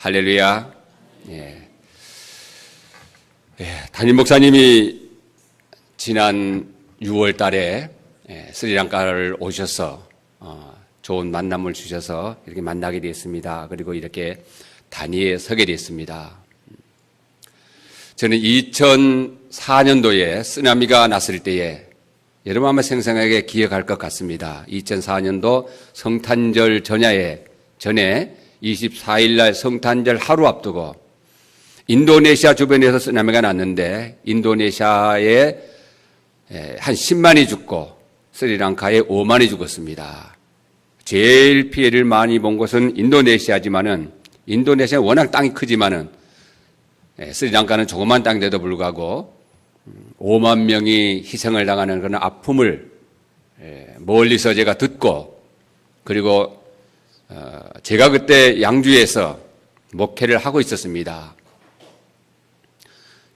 할렐루야. 담임 목사님이 지난 6월 달에 스리랑카를 오셔서 좋은 만남을 주셔서 이렇게 만나게 됐습니다. 그리고 이렇게 단위에 서게 됐습니다. 저는 2004년도에 쓰나미가 났을 때에 여러분 아마 생생하게 기억할 것 같습니다. 2004년도 성탄절 전에 24일 날 성탄절 하루 앞두고 인도네시아 주변에서 쓰나미가 났는데 인도네시아에 한 10만이 죽고 스리랑카에 5만이 죽었습니다. 제일 피해를 많이 본 곳은 인도네시아지만은 인도네시아는 워낙 땅이 크지만은 스리랑카는 조그만 땅인데도 불구하고 5만 명이 희생을 당하는 그런 아픔을 멀리서 제가 듣고 그리고 제가 그때 양주에서 목회를 하고 있었습니다.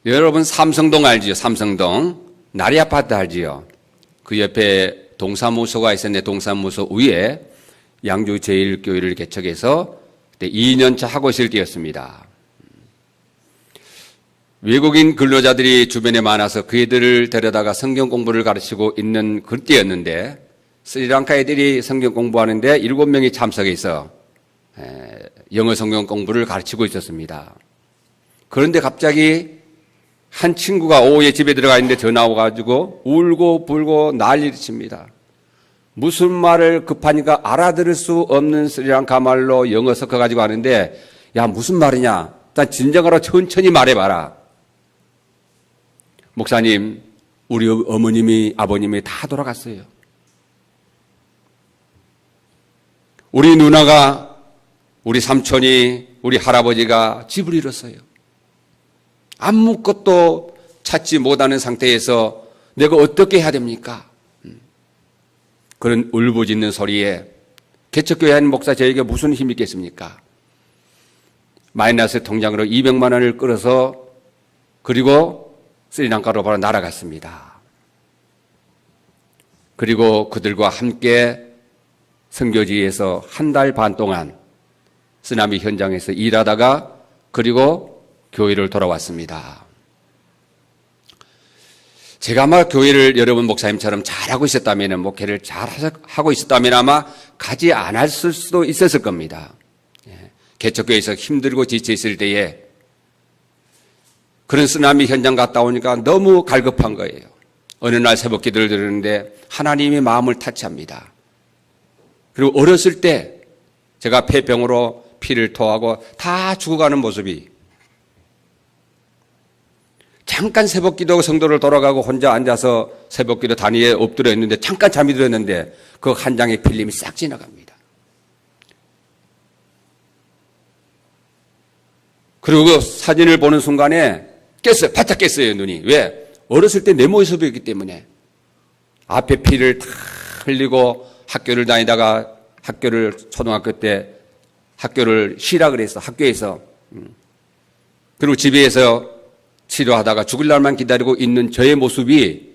여러분 삼성동 알지요? 삼성동 나리 아파트 알지요? 그 옆에 동사무소가 있었는데 동사무소 위에 양주 제일교회를 개척해서 그때 2년차 하고 있을 때였습니다. 외국인 근로자들이 주변에 많아서 그 애들을 데려다가 성경 공부를 가르치고 있는 그때였는데 스리랑카 애들이 성경 공부하는데 7명이 참석해서 영어 성경 공부를 가르치고 있었습니다. 그런데 갑자기 한 친구가 오후에 집에 들어가 있는데 전화 와가지고 울고 불고 난리를 칩니다. 무슨 말을 급하니까 알아들을 수 없는 스리랑카 말로 영어 섞어가지고 하는데 야 무슨 말이냐? 일단 진정으로 천천히 말해봐라. 목사님, 우리 어머님이 아버님이 다 돌아갔어요. 우리 누나가, 우리 삼촌이, 우리 할아버지가 집을 잃었어요. 아무것도 찾지 못하는 상태에서 내가 어떻게 해야 됩니까? 그런 울부짖는 소리에 개척교회 한 목사 저에게 무슨 힘이 있겠습니까? 마이너스 통장으로 200만 원을 끌어서 그리고 스리랑카로 바로 날아갔습니다. 그리고 그들과 함께 선교지에서 한 달 반 동안 쓰나미 현장에서 일하다가 그리고 교회를 돌아왔습니다. 제가 아마 교회를 여러분 목사님처럼 잘하고 있었다면 목회를 잘하고 있었다면 아마 가지 않았을 수도 있었을 겁니다. 개척교회에서 힘들고 지쳐 있을 때에 그런 쓰나미 현장 갔다 오니까 너무 갈급한 거예요. 어느 날 새벽 기도를 드리는데 하나님이 마음을 타치합니다. 그리고 어렸을 때 제가 폐병으로 피를 토하고 다 죽어가는 모습이 잠깐 새벽 기도 성도를 돌아가고 혼자 앉아서 새벽 기도 단위에 엎드려 있는데 잠깐 잠이 들었는데 그 한 장의 필름이 싹 지나갑니다. 그리고 그 사진을 보는 순간에 깼어요. 바짝 깼어요, 눈이. 왜? 어렸을 때 내 모습이었기 때문에. 앞에 피를 다 흘리고 학교를 다니다가 초등학교 때 학교를 쉬라 그래서 학교에서. 그리고 집에서 치료하다가 죽을 날만 기다리고 있는 저의 모습이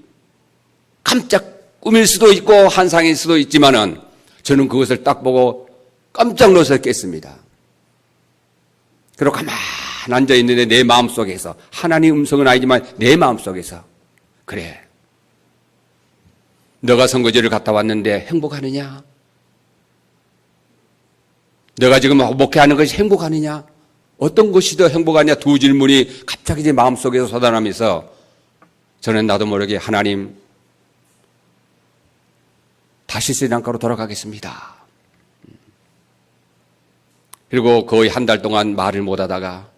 깜짝 꿈일 수도 있고 환상일 수도 있지만은 저는 그것을 딱 보고 깜짝 놀라서 깼습니다. 그리고 가만히 앉아있는데 내 마음속에서 하나님 음성은 아니지만 내 마음속에서 그래 너가 선거제를 갔다 왔는데 행복하느냐? 너가 지금 목회하는 것이 행복하느냐? 어떤 것이 더 행복하냐? 두 질문이 갑자기 제 마음속에서 솟아나면서 저는 나도 모르게 하나님 다시 스리랑카로 돌아가겠습니다. 그리고 거의 한 달 동안 말을 못하다가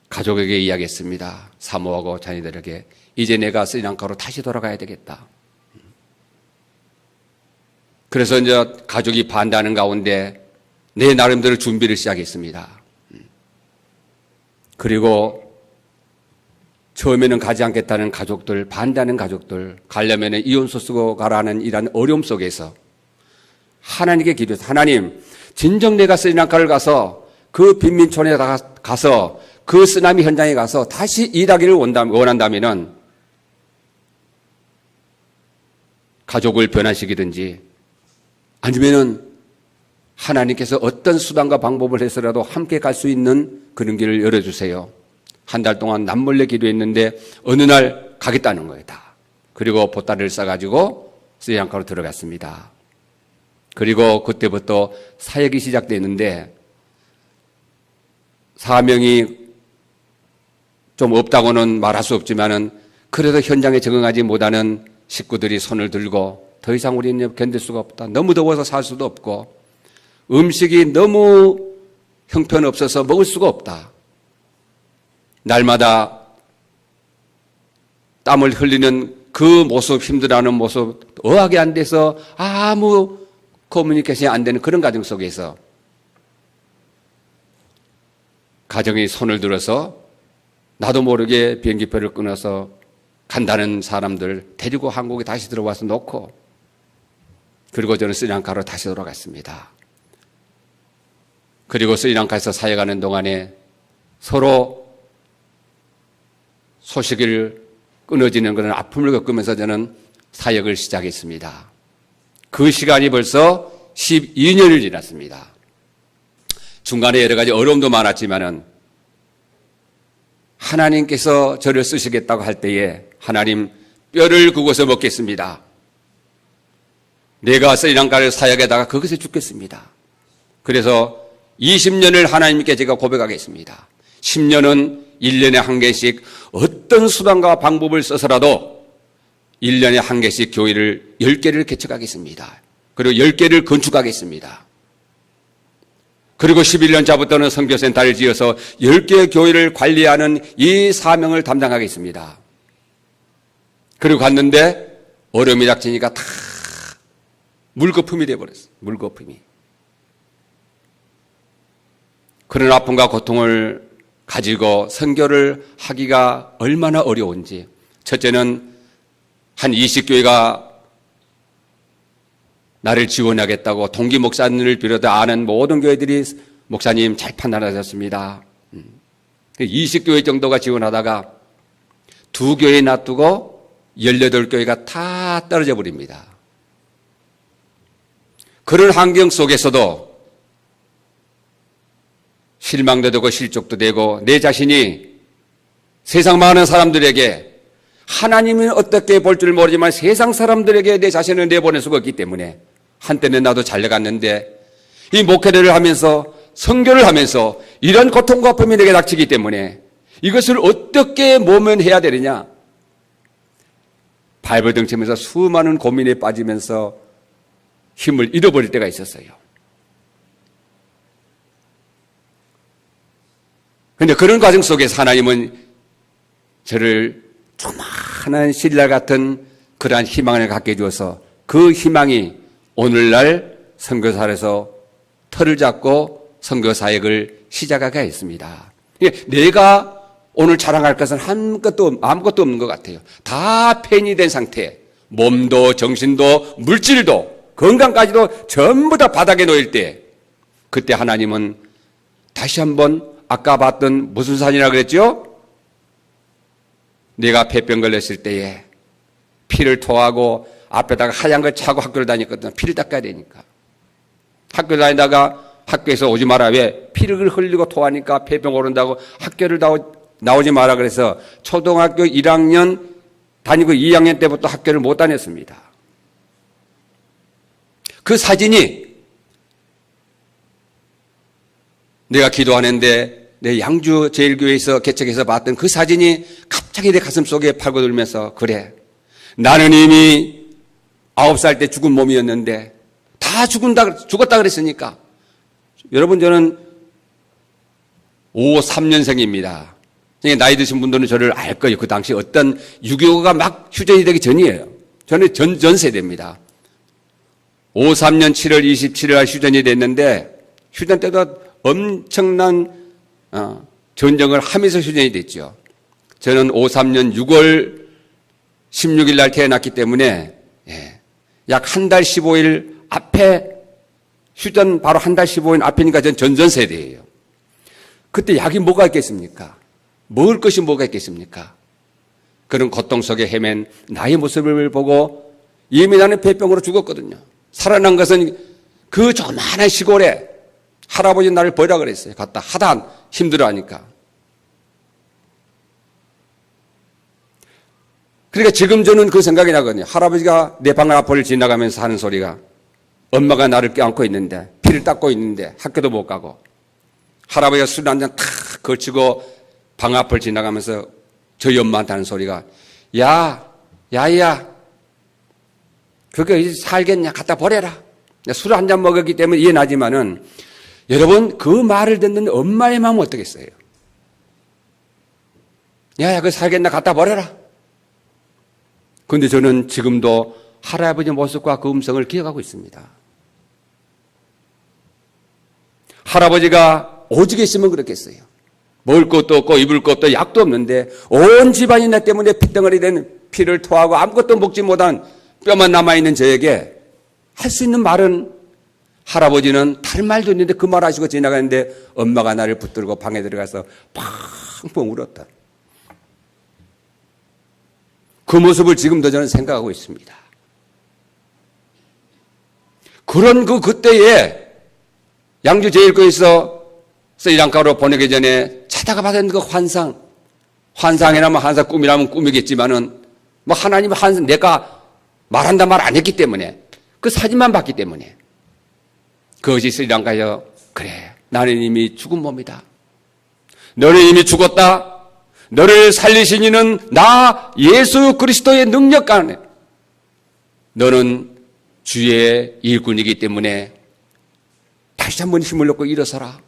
가족에게 이야기했습니다. 사모하고 자녀들에게 이제 내가 스리랑카로 다시 돌아가야 되겠다. 그래서 이제 가족이 반대하는 가운데 내 나름대로 준비를 시작했습니다. 그리고 처음에는 가지 않겠다는 가족들, 반대하는 가족들, 가려면 이혼서 쓰고 가라는 이런 어려움 속에서 하나님께 기도해서 하나님, 진정 내가 스리랑카를 가서 그 빈민촌에 가서 그 쓰나미 현장에 가서 다시 일하기를 원한다면은 가족을 변화시키든지 아니면은 하나님께서 어떤 수단과 방법을 해서라도 함께 갈 수 있는 그런 길을 열어주세요. 한 달 동안 남몰래 기도했는데 어느 날 가겠다는 거예요. 다. 그리고 보따리를 싸가지고 스리랑카로 들어갔습니다. 그리고 그때부터 사역이 시작됐는데 사명이 좀 없다고는 말할 수 없지만은 그래도 현장에 적응하지 못하는 식구들이 손을 들고 더 이상 우리는 견딜 수가 없다. 너무 더워서 살 수도 없고 음식이 너무 형편없어서 먹을 수가 없다. 날마다 땀을 흘리는 그 모습, 힘들어하는 모습, 어학이 안 돼서 아무 커뮤니케이션이 안 되는 그런 가정 속에서 가정이 손을 들어서 나도 모르게 비행기표를 끊어서 간다는 사람들 데리고 한국에 다시 들어와서 놓고 그리고 저는 스리랑카로 다시 돌아갔습니다. 그리고 스리랑카에서 사역하는 동안에 서로 소식을 끊어지는 그런 아픔을 겪으면서 저는 사역을 시작했습니다. 그 시간이 벌써 12년을 지났습니다. 중간에 여러 가지 어려움도 많았지만은 하나님께서 저를 쓰시겠다고 할 때에 하나님 뼈를 구워서 먹겠습니다. 내가 스리랑카를 사역에다가 그것에 죽겠습니다. 그래서 20년을 하나님께 제가 고백하겠습니다. 10년은 1년에 한 개씩 어떤 수단과 방법을 써서라도 1년에 한 개씩 교회를 10개를 개척하겠습니다. 그리고 10개를 건축하겠습니다. 그리고 11년 차부터는 선교센터를 지어서 10개의 교회를 관리하는 이 사명을 담당하겠습니다. 그리고 갔는데 얼음이 닥치니까 다 물거품이 되어버렸어요. 물거품이. 그런 아픔과 고통을 가지고 선교를 하기가 얼마나 어려운지. 첫째는 한 20교회가 나를 지원하겠다고 동기 목사님을 비롯해 아는 모든 교회들이 목사님 잘 판단하셨습니다. 20교회 정도가 지원하다가 2교회 놔두고 18교회가 다 떨어져 버립니다. 그런 환경 속에서도 실망도 되고 실족도 되고 내 자신이 세상 많은 사람들에게 하나님은 어떻게 볼 줄 모르지만 세상 사람들에게 내 자신을 내보낼 수가 없기 때문에 한때는 나도 잘 나갔는데 이 목회를 하면서 선교를 하면서 이런 고통과 아픔이 내게 닥치기 때문에 이것을 어떻게 모면해야 되느냐 발버둥치면서 수많은 고민에 빠지면서 힘을 잃어버릴 때가 있었어요. 그런데 그런 과정 속에서 하나님은 저를 조만한 신라 같은 그러한 희망을 갖게 해주어서 그 희망이 오늘날 선교사에서 터를 잡고 선교사역을 시작하게 했습니다. 내가 오늘 자랑할 것은 아무것도 없는 것 같아요. 다 폐인이 된 상태, 몸도 정신도 물질도 건강까지도 전부 다 바닥에 놓일 때 그때 하나님은 다시 한번 아까 봤던 무슨 산이라고 그랬죠? 내가 폐병 걸렸을 때에 피를 토하고 앞에다가 하얀 걸 차고 학교를 다녔거든. 피를 닦아야 되니까. 학교 다니다가 학교에서 오지 마라. 왜? 피를 흘리고 토하니까 폐병 오른다고 학교를 나오지 마라 그래서 초등학교 1학년 다니고 2학년 때부터 학교를 못 다녔습니다. 그 사진이 내가 기도하는데 내 양주 제일교회에서 개척해서 봤던 그 사진이 갑자기 내 가슴 속에 파고들면서 그래 나는 이미 9살 때 죽은 몸이었는데 다 죽었다 그랬으니까 여러분 저는 53년생입니다. 나이 드신 분들은 저를 알 거예요. 그 당시 어떤 6.25가 막 휴전이 되기 전이에요. 저는 전 세대입니다. 53년 7월 27일 날 휴전이 됐는데 휴전 때도 엄청난 전쟁을 하면서 휴전이 됐죠. 저는 53년 6월 16일 날 태어났기 때문에 약 한 달 15일 앞에 휴전 바로 한 달 15일 앞이니까 전 전세대예요. 그때 약이 뭐가 있겠습니까? 먹을 것이 뭐가 있겠습니까? 그런 고통 속에 헤맨 나의 모습을 보고 이미 나는 폐병으로 죽었거든요. 살아난 것은 그 조그마한 시골에 할아버지 나를 버리라 그랬어요. 갔다 하다 힘들어하니까. 그러니까 지금 저는 그 생각이 나거든요. 할아버지가 내 방 앞을 지나가면서 하는 소리가, 엄마가 나를 껴안고 있는데, 피를 닦고 있는데 학교도 못 가고, 할아버지가 술 한 잔 탁 걸치고 방 앞을 지나가면서 저희 엄마한테 하는 소리가, 야야 그거 이제 살겠냐, 갖다 버려라. 술 한 잔 먹었기 때문에 이해나지만은, 여러분 그 말을 듣는 엄마의 마음은 어떻겠어요? 야야 그거 살겠나, 갖다 버려라. 그런데 저는 지금도 할아버지 모습과 그 음성을 기억하고 있습니다. 할아버지가 오죽 했으면 그렇겠어요. 먹을 것도 없고 입을 것도 약도 없는데 온 집안이 나 때문에 피덩어리 된 피를 토하고 아무것도 먹지 못한 뼈만 남아있는 저에게 할 수 있는 말은, 할아버지는 다른 말도 있는데 그 말 하시고 지나가는데 엄마가 나를 붙들고 방에 들어가서 펑펑 울었다. 그 모습을 지금도 저는 생각하고 있습니다. 그런 그때에 양주 제일교회에서 스리랑카로 보내기 전에 찾아가 받은 그 환상이라면 환상, 꿈이라면 꿈이겠지만은 뭐 하나님 내가 말한다 말 안 했기 때문에, 그 사진만 봤기 때문에, 그것이 스리랑카에서, 그래 나는 이미 죽은 몸이다. 너는 이미 죽었다. 너를 살리신 이는 나 예수 그리스도의 능력 안에, 너는 주의 일꾼이기 때문에 다시 한번 힘을 얻고 일어서라.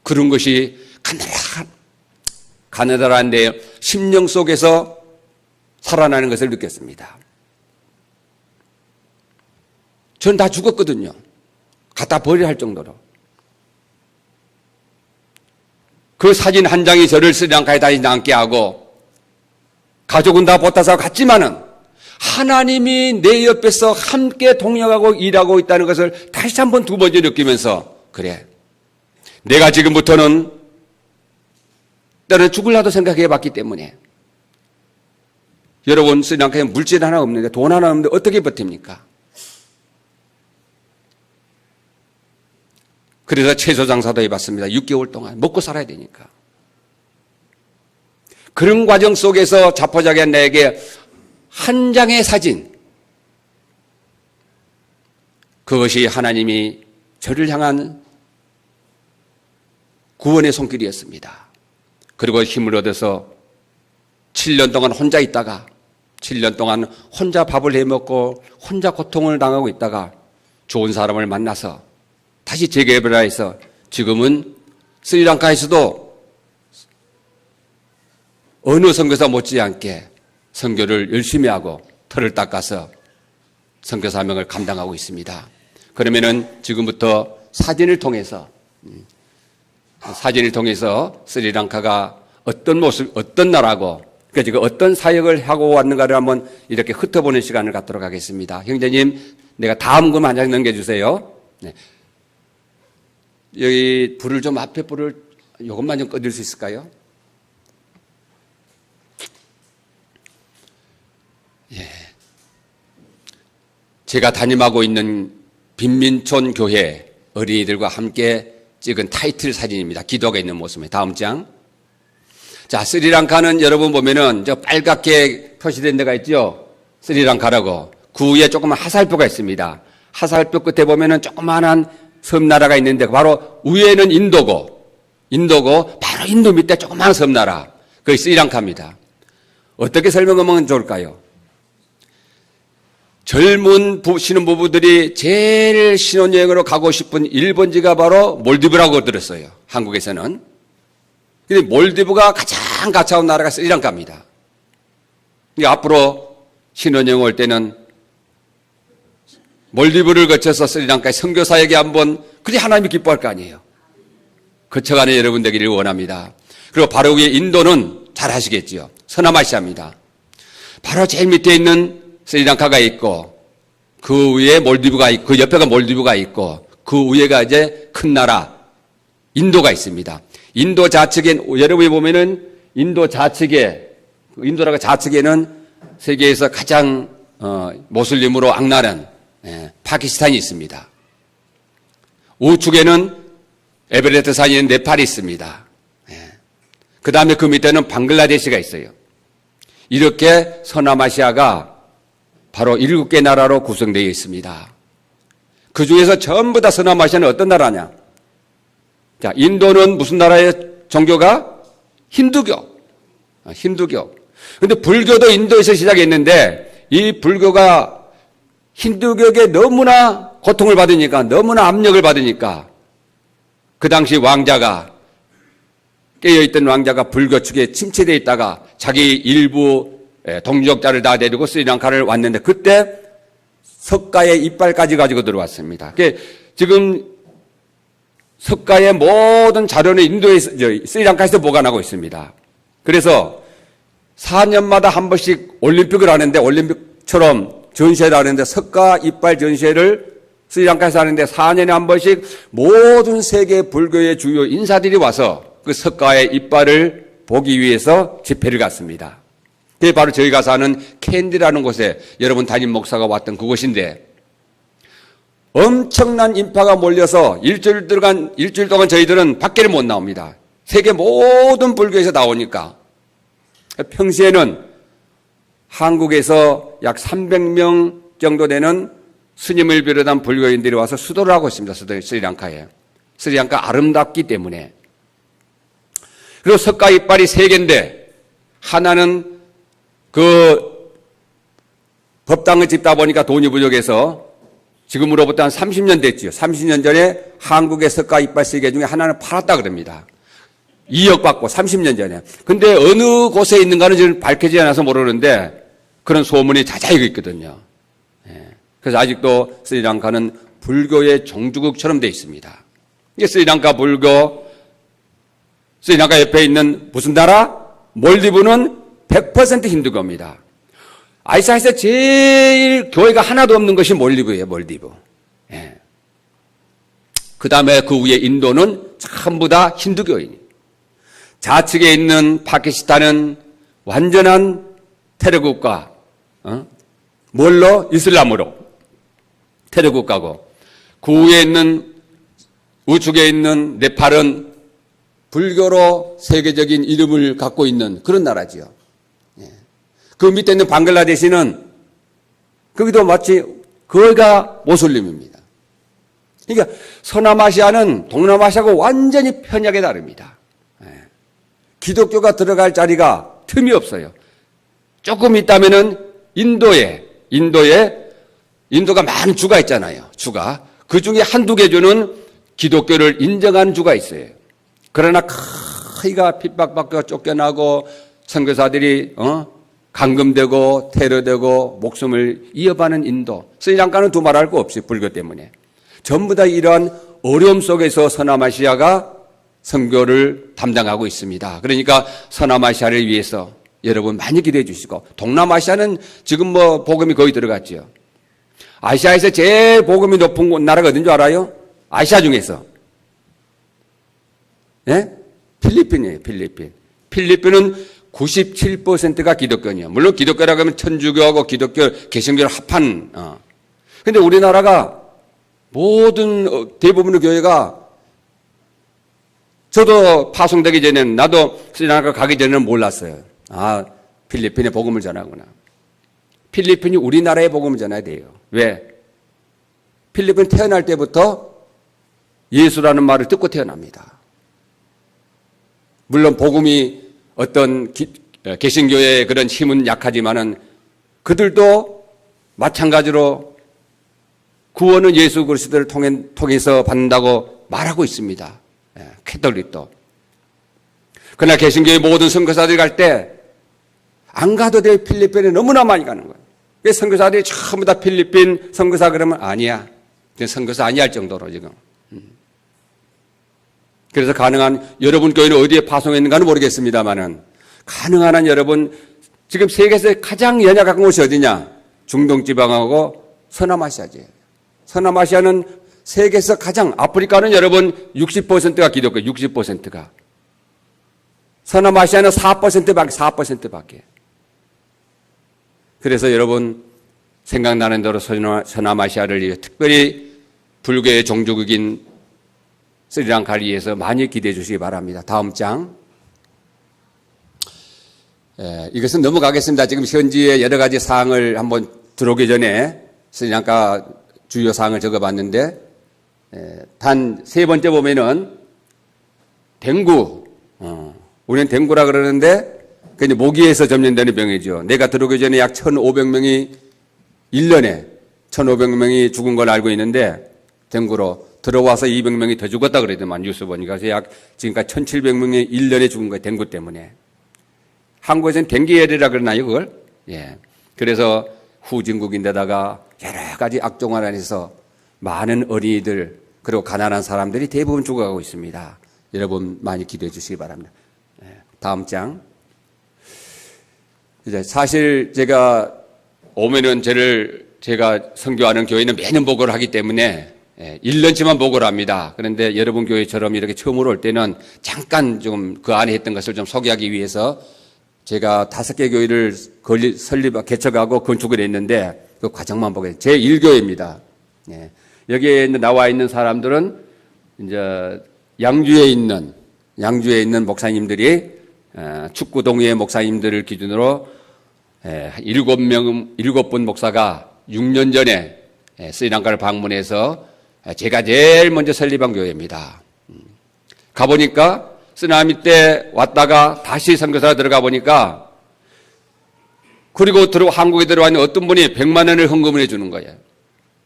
그런 것이 가느다란 내 심령 속에서 살아나는 것을 느꼈습니다. 전 다 죽었거든요. 갖다 버려야 할 정도로. 그 사진 한 장이 저를 스리랑카에 다시 남게 하고, 가족은 다 보타사와 갔지만은 하나님이 내 옆에서 함께 동역하고 일하고 있다는 것을 다시 한번 두 번째 느끼면서, 그래 내가 지금부터는 때는 죽을라도 생각해 봤기 때문에. 여러분 스리랑카에 물질 하나 없는데, 돈 하나 없는데 어떻게 버팁니까? 그래서 채소 장사도 해봤습니다. 6개월 동안 먹고 살아야 되니까. 그런 과정 속에서 자포자기한 나에게 한 장의 사진, 그것이 하나님이 저를 향한 구원의 손길이었습니다. 그리고 힘을 얻어서 7년 동안 혼자 있다가, 7년 동안 혼자 밥을 해먹고 혼자 고통을 당하고 있다가 좋은 사람을 만나서 다시 재개발을 해서 지금은 스리랑카에서도 어느 선교사 못지않게 선교를 열심히 하고 털을 닦아서 선교 사명을 감당하고 있습니다. 그러면은 지금부터 사진을 통해서 스리랑카가 어떤 모습, 어떤 나라고, 그러니까 지금 어떤 사역을 하고 왔는가를 한번 이렇게 흩어보는 시간을 갖도록 하겠습니다. 형제님, 내가 다음 금 한 장 넘겨주세요. 네. 여기 불을 좀, 앞에 불을 이것만 좀 꺼줄 수 있을까요? 예. 제가 담임하고 있는 빈민촌 교회 어린이들과 함께 찍은 타이틀 사진입니다. 기도가 있는 모습에. 다음 장. 자, 스리랑카는 여러분 보면은 저 빨갛게 표시된 데가 있죠? 스리랑카라고. 그 위에 조그만 화살표가 있습니다. 화살표 끝에 보면은 조그만한 섬나라가 있는데 바로 위에는 인도고 바로 인도 밑에 조그마한 섬나라, 그게 스리랑카입니다. 어떻게 설명하면 좋을까요? 젊은 신혼부부들이 제일 신혼여행으로 가고 싶은 일본지가 바로 몰디브라고 들었어요. 한국에서는. 근데 몰디브가 가장 가까운 나라가 스리랑카입니다. 그러니까 앞으로 신혼여행 올 때는 몰디브를 거쳐서 스리랑카의 선교사에게 한번, 그래 하나님이 기뻐할 거 아니에요. 거쳐가는 여러분 되기를 원합니다. 그리고 바로 위에 인도는 잘 아시겠지요. 서남아시아입니다. 바로 제일 밑에 있는 스리랑카가 있고, 그 위에 몰디브가 있고, 그 옆에가 몰디브가 있고, 그 위에가 이제 큰 나라 인도가 있습니다. 인도 좌측에, 여러분이 보면은 인도 좌측에, 인도라가 좌측에는 세계에서 가장 모슬림으로 악랄한 파키스탄이 있습니다. 우측에는 에베레스트 산이 있는 네팔이 있습니다. 그 다음에 그 밑에는 방글라데시가 있어요. 이렇게 서남아시아가 바로 7개 나라로 구성되어 있습니다. 그 중에서 전부 다 서남아시아는 어떤 나라냐? 자, 인도는 무슨 나라의 종교가? 힌두교. 힌두교. 근데 불교도 인도에서 시작했는데 이 불교가 힌두교에 너무나 고통을 받으니까, 너무나 압력을 받으니까 그 당시 왕자가, 깨어있던 왕자가 불교 측에 침체되어 있다가 자기 일부 동족자를 다 데리고 스리랑카를 왔는데 그때 석가의 이빨까지 가지고 들어왔습니다. 지금 석가의 모든 자료는 인도에서, 스리랑카에서 보관하고 있습니다. 그래서 4년마다 한 번씩 올림픽을 하는데, 올림픽처럼 전시회를 하는데 석가 이빨 전시회를 스리랑카에서 하는데 4년에 한 번씩 모든 세계 불교의 주요 인사들이 와서 그 석가의 이빨을 보기 위해서 집회를 갔습니다. 그게 바로 저희가 사는 캔디라는 곳에 여러분 담임 목사가 왔던 그곳인데, 엄청난 인파가 몰려서 일주일 동안 저희들은 밖에를 못 나옵니다. 세계 모든 불교에서 나오니까. 평시에는 한국에서 약 300명 정도 되는 스님을 비롯한 불교인들이 와서 수도를 하고 있습니다. 스리랑카에. 스리랑카 아름답기 때문에. 그리고 석가 이빨이 3개인데 하나는 그 법당을 짓다 보니까 돈이 부족해서 지금으로부터 한 30년 됐지요. 30년 전에 한국의 석가 이빨 3개 중에 하나는 팔았다 그럽니다. 2억 받고 30년 전에. 근데 어느 곳에 있는가는 지금 밝혀지지 않아서 모르는데 그런 소문이 자자히 있거든요. 그래서 아직도 스리랑카는 불교의 종주국처럼 되어 있습니다. 이게 스리랑카 불교, 스리랑카 옆에 있는 무슨 나라? 몰디브는 100% 힌두교입니다. 아시아에서 제일 교회가 하나도 없는 것이 몰디브예요, 몰디브. 그 다음에 그 위에 인도는 전부 다 힌두교인이에요. 좌측에 있는 파키스탄은 완전한 테러 국가, 뭘로? 이슬람으로 테러 국가고, 그 위에 있는, 우측에 있는 네팔은 불교로 세계적인 이름을 갖고 있는 그런 나라지요. 그 밑에 있는 방글라데시는 거기도 마치 거기가 모슬림입니다. 그러니까 서남아시아는 동남아시아하고 완전히 편하게 다릅니다. 기독교가 들어갈 자리가 틈이 없어요. 조금 있다면은 인도가 많은 주가 있잖아요. 주가. 그 중에 한두 개 주는 기독교를 인정하는 주가 있어요. 그러나 거의가 핍박받고 쫓겨나고 선교사들이 감금되고 테러되고 목숨을 이어받는 인도. 스리랑카는 두말할 거 없이 불교 때문에. 전부 다 이러한 어려움 속에서 서남아시아가 선교를 담당하고 있습니다. 그러니까 서남아시아를 위해서 여러분 많이 기대해 주시고, 동남아시아는 지금 복음이 거의 들어갔죠. 아시아에서 제일 복음이 높은 나라가 어딘 줄 알아요? 아시아 중에서. 필리핀이에요, 필리핀. 필리핀은 97%가 기독교예요. 물론 기독교라고 하면 천주교하고 기독교, 개신교를 합한. 근데 우리나라가 모든 대부분의 교회가, 저도 파송되기 전에는, 나도 스리랑카 가기 전에는 몰랐어요. 필리핀에 복음을 전하구나. 필리핀이 우리나라에 복음을 전해야 돼요. 왜? 필리핀 태어날 때부터 예수라는 말을 듣고 태어납니다. 물론 복음이 어떤 개신교의 그런 힘은 약하지만은 그들도 마찬가지로 구원은 예수 그리스도를 통해서 받는다고 말하고 있습니다. 캐톨릭도. 그러나 개신교의 모든 선교사들이 갈 때 안 가도 돼. 필리핀에 너무나 많이 가는 거예요. 왜 선교사들이 전부 다 필리핀 선교사 그러면 아니야. 선교사 아니야 할 정도로 지금. 그래서 가능한, 여러분 교회는 어디에 파송했는가는 모르겠습니다만은 가능한 한 여러분, 지금 세계에서 가장 연약한 곳이 어디냐? 중동지방하고 서남아시아지. 서남아시아는 세계에서 가장, 아프리카는 여러분 60%가 기독교, 60%가. 서남아시아는 4%밖에. 그래서 여러분 생각나는 대로 서남아시아를 위해 특별히 불교의 종주국인 스리랑카를 위해서 많이 기대해 주시기 바랍니다. 다음 장. 이것은 넘어가겠습니다. 지금 현지의 여러 가지 사항을 한번 들어오기 전에 스리랑카 주요 사항을 적어봤는데, 단 세 번째 보면은 댕구, 우리는 댕구라 그러는데 그게 모기에서 점령되는 병이죠. 내가 들어오기 전에 약 1,500명이 1년에 1,500명이 죽은 걸 알고 있는데, 댕구로 들어와서 200명이 더 죽었다 그러더만 뉴스 보니까. 그래서 약 지금까지 1,700명이 1년에 죽은 거예요. 댕구 때문에. 한국에서는 댕기열이라 그러나요, 그걸? 예. 그래서 후진국인데다가 여러 가지 악종을 안에서 많은 어린이들, 그리고 가난한 사람들이 대부분 죽어가고 있습니다. 여러분 많이 기대해 주시기 바랍니다. 다음 장. 이제 사실 제가 오면은 제가 선교하는 교회는 매년 보고를 하기 때문에 1년치만 보고를 합니다. 그런데 여러분 교회처럼 이렇게 처음으로 올 때는 잠깐 좀 그 안에 했던 것을 좀 소개하기 위해서 제가 5개 교회를 개척하고 건축을 했는데 그 과정만 보게 제 1교회입니다. 여기에 나와 있는 사람들은 이제 양주에 있는 목사님들이 축구 동호회 목사님들을 기준으로 7분 목사가 6년 전에 스리랑카를 방문해서 제가 제일 먼저 설립한 교회입니다. 가보니까 쓰나미 때 왔다가 다시 선교사로 들어가 보니까, 그리고 한국에 들어와 있는 어떤 분이 100만 원을 헌금을 해주는 거예요.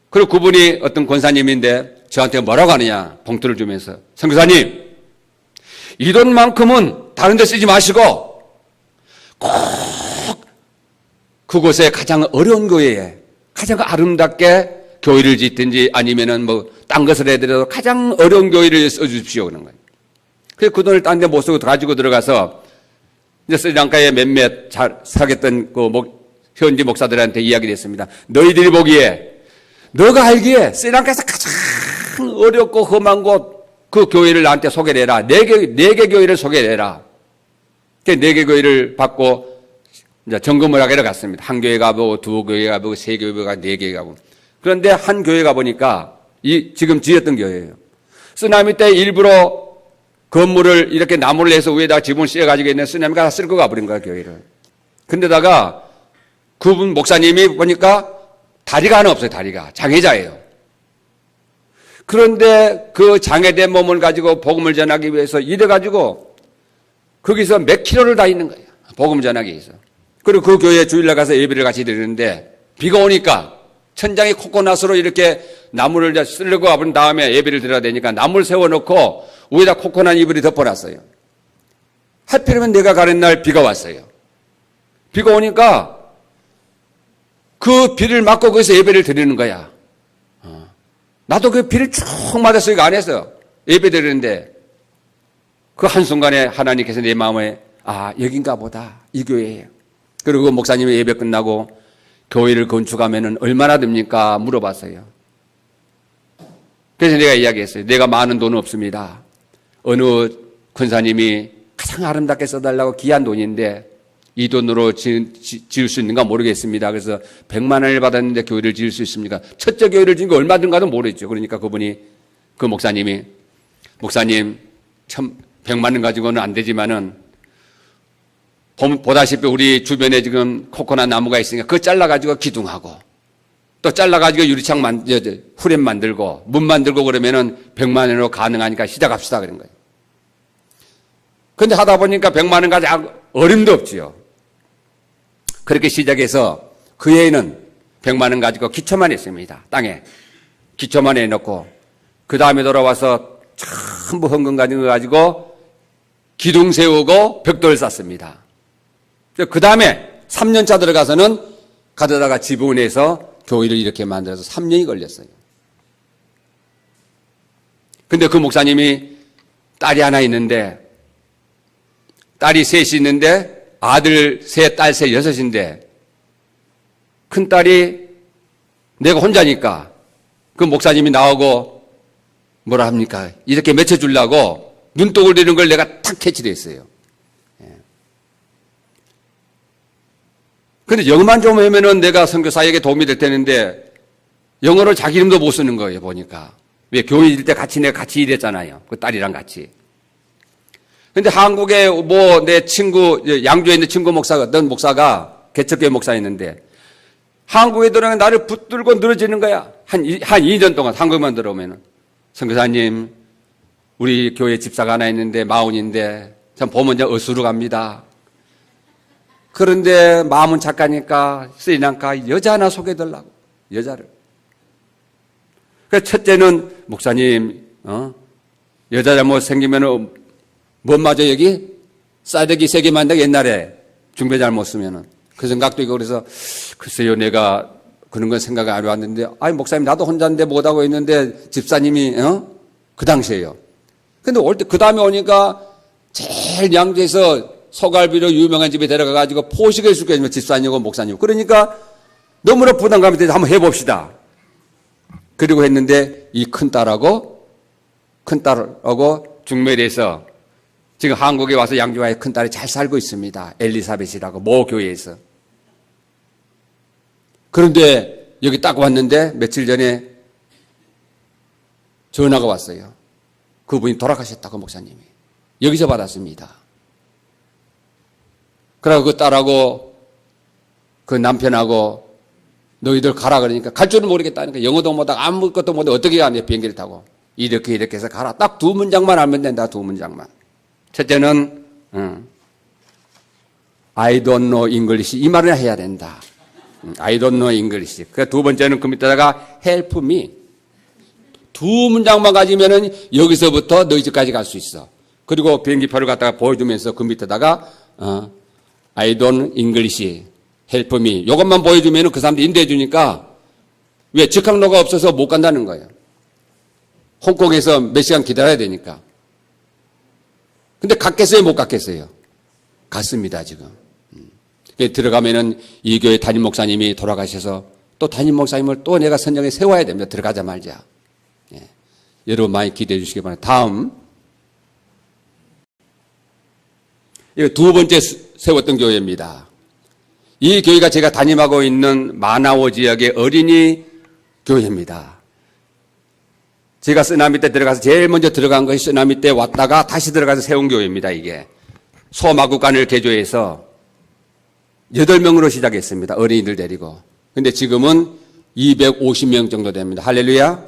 그리고 그분이 어떤 권사님인데 저한테 뭐라고 하느냐, 봉투를 주면서, 선교사님, 이 돈만큼은 다른 데 쓰지 마시고 꼭 그곳에 가장 어려운 교회에 가장 아름답게 교회를 짓든지 아니면은 딴 것을 해더라도 가장 어려운 교회를 써주십시오 그런 거예요. 그래서 그 돈을 딴 데 못 쓰고 가지고 들어가서 이제 스리랑카에 몇몇 잘 사겠던 현지 목사들한테 이야기를 했습니다. 너희들이 보기에, 너가 알기에 스리랑카에서 가장 어렵고 험한 곳, 그 교회를 나한테 소개를 해라. 네 개 교회를 소개를 해라. 그 4개 교회를 받고 이제 점검을 하기로 갔습니다. 한 교회 가보고, 2교회 가보고, 3교회 가보고, 4교회 가보고. 그런데 한 교회 가보니까 지금 지었던 교회예요. 쓰나미 때 일부러 건물을 이렇게 나무를 해서 위에다가 지붕을 씌워가지고 있는 쓰나미가 다 쓸고 가버린 거야, 교회를. 근데다가 그분 목사님이 보니까 다리가 하나 없어요, 다리가. 장애자예요. 그런데 그 장애된 몸을 가지고 복음을 전하기 위해서 이래가지고 거기서 몇 킬로를 다 있는 거예요. 복음을 전하기 위해서. 그리고 그 교회에 주일날 가서 예배를 같이 드리는데 비가 오니까 천장에 코코넛으로 이렇게 나무를 쓸려고 가본 다음에 예배를 드려야 되니까 나무를 세워놓고 위에다 코코넛 이불이 덮어놨어요. 하필이면 내가 가는 날 비가 왔어요. 비가 오니까 그 비를 맞고 거기서 예배를 드리는 거야. 나도 그 비를 쭉 맞았어요. 그 안에서 예배 드리는데 그 한순간에 하나님께서 내 마음에 여긴가 보다. 이 교회예요. 그리고 그 목사님의 예배 끝나고 교회를 건축하면 얼마나 됩니까? 물어봤어요. 그래서 내가 이야기했어요. 내가 많은 돈은 없습니다. 어느 권사님이 가장 아름답게 써달라고 귀한 돈인데 이 돈으로 지을 수 있는가 모르겠습니다. 그래서 100만 원을 받았는데 교회를 지을 수 있습니까? 첫째 교회를 지은 게 얼마 든가도 모르겠죠. 그러니까 그 목사님 100만 원 가지고는 안 되지만은 보다시피 우리 주변에 지금 코코넛 나무가 있으니까 그거 잘라가지고 기둥하고 또 잘라가지고 유리창 후렘 만들고 문 만들고 그러면은 100만 원으로 가능하니까 시작합시다 그런 거예요. 근데 하다 보니까 100만 원 가지고 어림도 없지요. 그렇게 시작해서 그 해에는 100만 원 가지고 기초만 했습니다. 땅에. 기초만 해놓고 그 다음에 돌아와서 전부 헌금 가지고 기둥 세우고 벽돌 쌌습니다. 그 다음에 3년차 들어가서는 가져다가 지붕에서 교회를 이렇게 만들어서 3년이 걸렸어요. 근데 그 목사님이 딸이 하나 있는데 딸이 셋이 있는데 아들 셋, 딸 셋, 6인데 큰딸이 내가 혼자니까 그 목사님이 나오고 뭐라 합니까? 이렇게 맺혀주려고 눈독을 들이는 걸 내가 탁 캐치됐어요. 근데 영어만 좀 하면은 내가 선교사에게 도움이 될 테는데 영어를 자기 이름도 못 쓰는 거예요, 보니까. 왜 교회 일때 같이 내가 같이 일했잖아요. 그 딸이랑 같이. 근데 한국에 뭐 내 친구, 양주에 있는 친구 목사가, 어떤 목사가 개척교회 목사였는데 한국에 들어오면 나를 붙들고 늘어지는 거야. 한 2년 동안 한국만 들어오면은. 선교사님, 우리 교회 집사가 하나 있는데 마흔인데 참 보면 이제 어수로 갑니다. 그런데 마음은 착하니까 스리랑카 여자 하나 소개해달라고. 여자를. 그래서 첫째는 목사님, 여자 잘못 생기면은 뭐 맞아 여기? 싸대기 세게 만다 옛날에 중배 잘못 쓰면은. 그 생각도 있고 그래서 글쎄요 내가 그런 건 생각 안 해봤는데 아니 목사님 나도 혼자인데 못하고 있는데 집사님이 그 당시에요. 근데 올 때 그 다음에 오니까 제일 양주에서 소갈비로 유명한 집에 데려가가지고 포식을 해줄게 해주면 집사님이고 목사님. 그러니까 너무나 부담감이 돼서 한번 해봅시다. 그리고 했는데 이 큰딸하고 중매리에서 지금 한국에 와서 양주와의 큰딸이 잘 살고 있습니다. 엘리사벳이라고 모 교회에서. 그런데 여기 딱 왔는데 며칠 전에 전화가 왔어요. 그분이 돌아가셨다고 목사님이. 여기서 받았습니다. 그러고 그 딸하고 그 남편하고 너희들 가라 그러니까 갈 줄은 모르겠다니까 영어도 못하고 아무것도 못하고 어떻게 가냐 비행기를 타고 이렇게 해서 가라. 딱 두 문장만 알면 된다. 두 문장만. 첫째는 I don't know English 이 말을 해야 된다. I don't know English. 그 두 번째는 그 밑에다가 help me. 두 문장만 가지면은 여기서부터 너희 집까지 갈 수 있어. 그리고 비행기표를 갖다가 보여주면서 그 밑에다가 I don't English help me. 이것만 보여주면은 그 사람들 인도해 주니까 왜 직항로가 없어서 못 간다는 거예요. 홍콩에서 몇 시간 기다려야 되니까. 근데 갔겠어요? 못 갔겠어요? 갔습니다, 지금. 들어가면은 이 교회 담임 목사님이 돌아가셔서 또 담임 목사님을 또 내가 선정해 세워야 됩니다. 들어가자마자. 예. 여러분 많이 기대해 주시기 바랍니다. 다음. 이거 두 번째 세웠던 교회입니다. 이 교회가 제가 담임하고 있는 마나오 지역의 어린이 교회입니다. 제가 쓰나미 때 들어가서 제일 먼저 들어간 것이 쓰나미 때 왔다가 다시 들어가서 세운 교회입니다, 이게. 소마구간을 개조해서 8명으로 시작했습니다. 어린이들 데리고. 근데 지금은 250명 정도 됩니다. 할렐루야.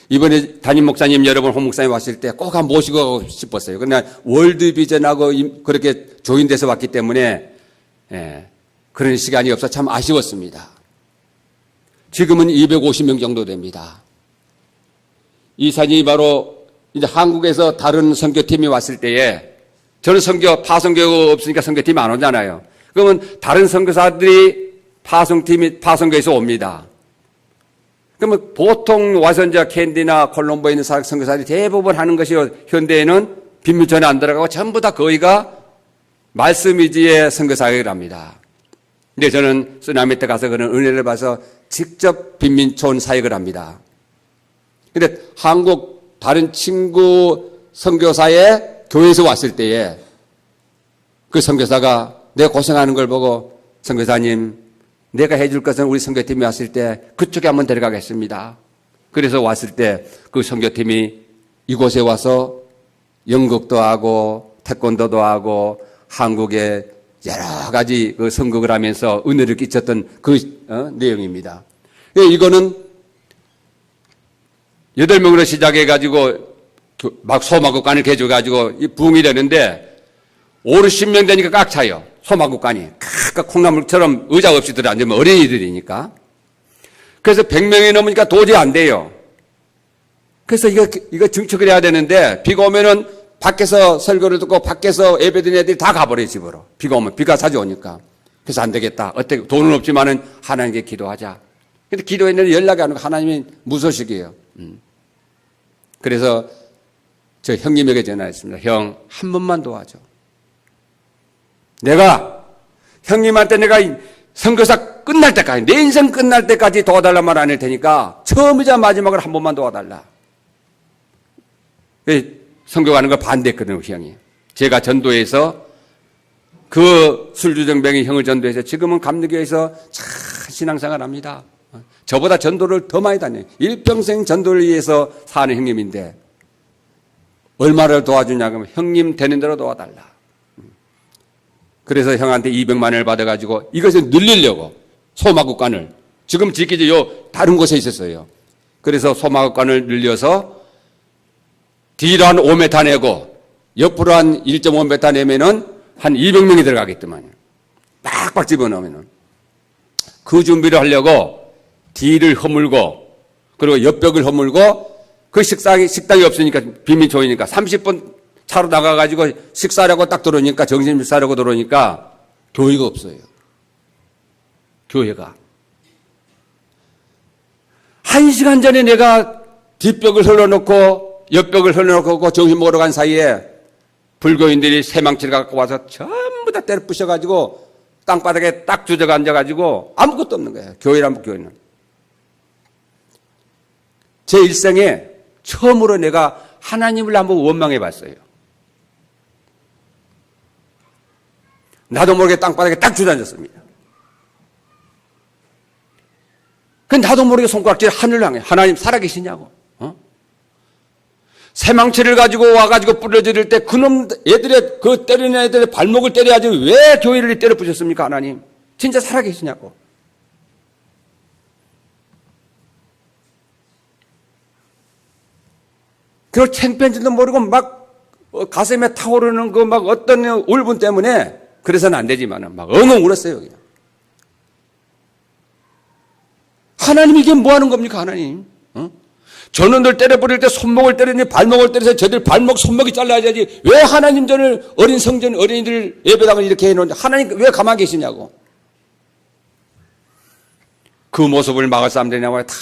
이번에 담임 목사님 여러분, 홍 목사님 왔을 때 꼭 한번 모시고 가고 싶었어요. 그러나 월드비전하고 그렇게 조인돼서 왔기 때문에 그런 시간이 없어 참 아쉬웠습니다. 지금은 250명 정도 됩니다. 이 사진이 바로 이제 한국에서 다른 선교팀이 왔을 때에 저는 파송교가 없으니까 선교팀이 안 오잖아요. 그러면 다른 선교사들이 파송교에서 옵니다. 그러면 보통 와서 이제 캔디나 콜롬보에 있는 선교사들이 대부분 하는 것이 현대에는 빈민촌에 안 들어가고 전부 다 거의가 말씀 위주의 선교사역을 합니다. 근데 저는 쓰나미 때 가서 그런 은혜를 봐서 직접 빈민촌 사역을 합니다. 근데 한국 다른 친구 선교사의 교회에서 왔을 때에 그 선교사가 내가 고생하는 걸 보고 선교사님 내가 해줄 것은 우리 선교팀이 왔을 때 그쪽에 한번 데려가겠습니다. 그래서 왔을 때 그 선교팀이 이곳에 와서 연극도 하고 태권도도 하고 한국의 여러 가지 그 선극을 하면서 은혜를 끼쳤던 그 내용입니다. 이거는 8명으로 시작해가지고 막 소마구간을 개조해가지고 부흥이 되는데 5, 60명 되니까 꽉 차요. 소마구간이. 콩나물처럼 의자 없이 들어앉으면 어린이들이니까. 그래서 100명이 넘으니까 도저히 안 돼요. 그래서 이거 증축을 해야 되는데 비가 오면은 밖에서 설교를 듣고 밖에서 예배드린 애들이 다 가버려요, 집으로. 비가 오면, 비가 자주 오니까. 그래서 안 되겠다. 어떻게, 돈은 없지만은 하나님께 기도하자. 근데 기도했는데 연락이 안 오고 하나님이 무소식이에요. 그래서 저 형님에게 전화했습니다. 형, 한 번만 도와줘. 내가 형님한테 내가 선교사 끝날 때까지, 내 인생 끝날 때까지 도와달란 말 안 할 테니까 처음이자 마지막으로 한 번만 도와달라. 선교하는 걸 반대했거든요, 형이. 제가 전도해서 그 술주정뱅이 형을 전도해서 지금은 감리교에서 참 신앙생활 합니다. 저보다 전도를 더 많이 다녀요. 일평생 전도를 위해서 사는 형님인데 얼마를 도와주냐고 하면 형님 되는 대로 도와달라. 그래서 형한테 200만 원을 받아가지고 이것을 늘리려고 소마구간을 지금 지키지 다른 곳에 있었어요. 그래서 소마구간을 늘려서 뒤로 한 5m 내고 옆으로 한 1.5m 내면은 한 200명이 들어가겠더만요. 빡빡 집어넣으면은. 그 준비를 하려고 뒤를 허물고 그리고 옆벽을 허물고 그 식당이 없으니까 빈민초이니까 30분 차로 나가가지고 식사하려고 딱 들어오니까 정신 식사하려고 들어오니까 교회가 없어요. 교회가. 1시간 전에 내가 뒷벽을 흘러놓고 옆벽을 흘러놓고 정신 먹으러 간 사이에 불교인들이 새망치를 갖고 와서 전부 다 때려 부셔가지고 땅바닥에 딱 주저가 앉아가지고 아무것도 없는 거예요. 교회는. 제 일생에 처음으로 내가 하나님을 한번 원망해 봤어요. 나도 모르게 땅바닥에 딱 주저앉았습니다. 그 나도 모르게 손가락질 하늘을 향해 하나님 살아계시냐고. 새망치를 가지고 와가지고 뿌려지를 때 그놈 애들의 그 때리는 애들의 발목을 때려야지 왜 교회를 때려 부셨습니까 하나님? 진짜 살아계시냐고. 그걸 창피한지도 모르고 막 가슴에 타오르는 그 막 어떤 울분 때문에 그래서는 안 되지만은 막 엉엉 울었어요. 그냥. 하나님 이게 뭐 하는 겁니까 하나님? 전원들 때려 부릴 때 손목을 때리니 발목을 때려서 저들 발목 손목이 잘라야지 왜 하나님 전을 어린 성전 어린이들 예배당을 이렇게 해놓는데 하나님 왜 가만히 계시냐고. 그 모습을 막을 사람들이 나와 다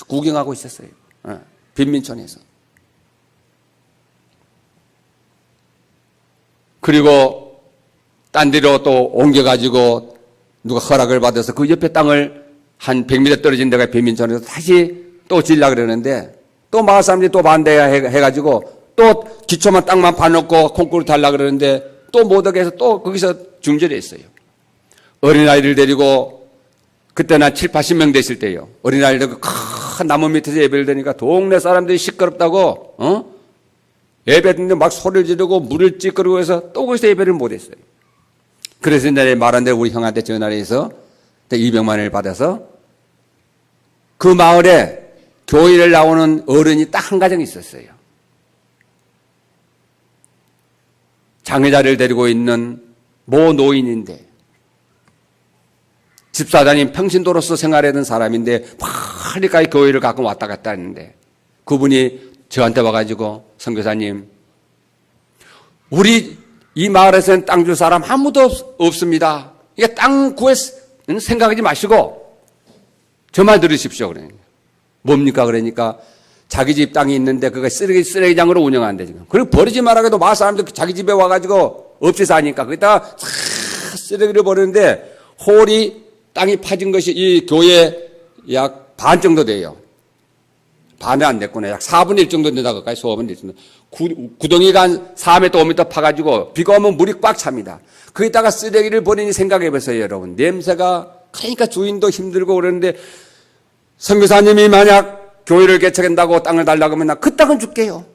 구경하고 있었어요. 빈민촌에서. 그리고 딴 데로 또 옮겨가지고 누가 허락을 받아서 그 옆에 땅을 한 100m 떨어진 데가 빈민촌에서 다시 또 지으려고 그러는데 또 마을 사람들이 또 반대해가지고 또 기초만 땅만 파놓고 콩쿠르 달라고 그러는데 또 못하게 해서 또 거기서 중절이 했어요. 어린아이를 데리고 그때는 한 7, 80명 됐을 때요. 어린아이들 큰 나무 밑에서 예배를 드니까 동네 사람들이 시끄럽다고 예배 듣는데 막 소리를 지르고 물을 찌끄르고 해서 또 거기서 예배를 못했어요. 그래서 내가 말한 대로 우리 형한테 전화를 해서 200만 원을 받아서 그 마을에 교회를 나오는 어른이 딱 한 가정 있었어요. 장애자를 데리고 있는 모 노인인데 집사장님 평신도로서 생활하던 사람인데 빨리까지 교회를 가끔 왔다 갔다 했는데 그분이 저한테 와가지고 선교사님 우리 이 마을에서는 땅 줄 사람 아무도 없습니다. 이게 땅 구할 생각하지 마시고 저만 들으십시오. 그러니까 뭡니까? 그러니까 자기 집 땅이 있는데 그거 쓰레기장으로 운영한대 지금. 그리고 버리지 말아도 마을 사람들 자기 집에 와가지고 없이 사니까 거기다가 다 쓰레기를 버리는데 홀이 땅이 파진 것이 이 교회 약 반 정도 돼요. 반이 안 됐구나. 약 4분의 1 정도 된다 가까이 소원은 됐습니다. 구덩이가 한 4m, 5m 파가지고 비가 오면 물이 꽉 찹니다. 거기다가 쓰레기를 버리니 생각해보세요, 여러분. 냄새가 그러니까 주인도 힘들고 그러는데 선교사님이 만약 교회를 개척한다고 땅을 달라고 하면 나 그 땅은 줄게요.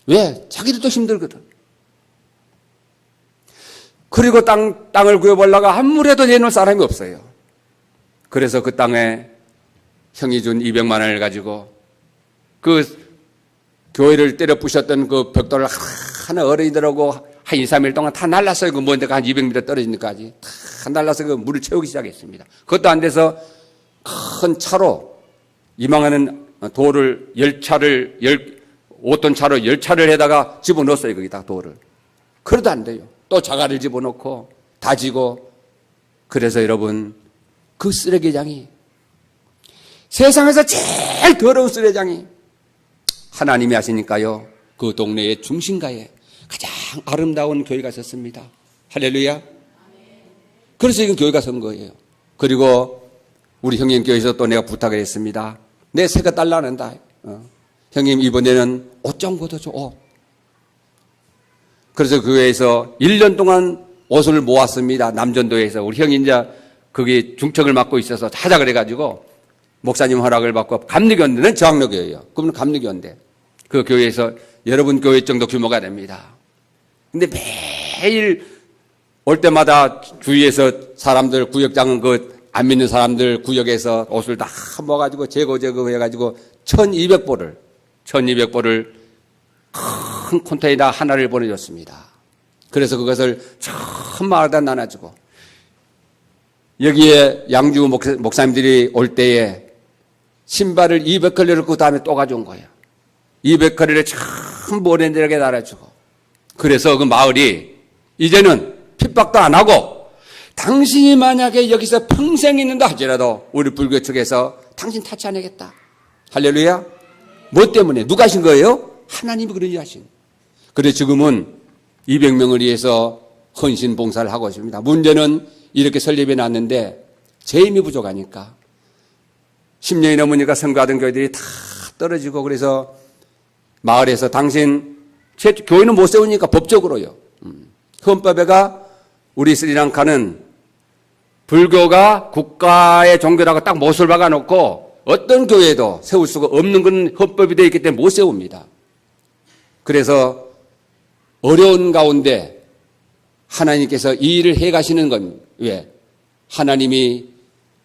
왜? 자기들도 힘들거든. 그리고 땅을 구해보려고 아무래도 내놓을 사람이 없어요. 그래서 그 땅에 형이 준 200만 원을 가지고 그 교회를 때려 부셨던 그 벽돌을 하나 어린이들하고 한 2, 3일 동안 다 날랐어요. 그 먼 데가 한 200m 떨어진 데까지 다 날라서 그 물을 채우기 시작했습니다. 그것도 안 돼서 큰 차로 이망하는 돌을 5톤 차로 10차를 해다가 집어넣었어요. 거기다 돌을. 그래도 안 돼요. 또 자갈을 집어넣고 다지고. 그래서 여러분 그 쓰레기장이 세상에서 제일 더러운 쓰레기장이 하나님이 하시니까요. 그 동네의 중심가에 가장 아름다운 교회가 섰습니다. 할렐루야. 그래서 이건 교회가 선 거예요. 그리고 우리 형님 교회에서 또 내가 부탁을 했습니다. 내 새가 달라는다. 형님 이번에는 옷 좀 걷어줘. 그래서 그 교회에서 1년 동안 옷을 모았습니다. 남전도에서. 우리 형이 이제 거기 중책을 맡고 있어서 하자 그래가지고 목사님 허락을 받고 감리교인데는 저학로교회예요. 그분은 감리교인데 그 교회에서 여러분 교회 정도 규모가 됩니다. 근데 매일 올 때마다 주위에서 사람들 구역장은 그 안 믿는 사람들 구역에서 옷을 다 모아가지고 제거 해가지고 1200보를 큰 컨테이너 하나를 보내줬습니다. 그래서 그것을 전 마을에다 나눠주고 여기에 양주 목사님들이 올 때에 신발을 200컬레를 그 다음에 또 가져온 거예요. 200컬레를 전부 오렌지에게 나눠주고 그래서 그 마을이 이제는 핍박도 안 하고 당신이 만약에 여기서 평생 있는다 할지라도 우리 불교 측에서 당신 타치 안 하겠다. 할렐루야. 뭐 때문에? 누가 하신 거예요? 하나님이 그러지 하신. 그래서 지금은 200명을 위해서 헌신 봉사를 하고 있습니다. 문제는 이렇게 설립해 놨는데 재임이 부족하니까 10년이 넘으니까 선거하던 교회들이 다 떨어지고 그래서 마을에서 당신 교회는 못 세우니까 법적으로요. 헌법에가 우리 스리랑카는 불교가 국가의 종교라고 딱 못을 박아놓고 어떤 교회도 세울 수가 없는 건 헌법이 되어 있기 때문에 못 세웁니다. 그래서 어려운 가운데 하나님께서 이 일을 해가시는 건 왜? 하나님이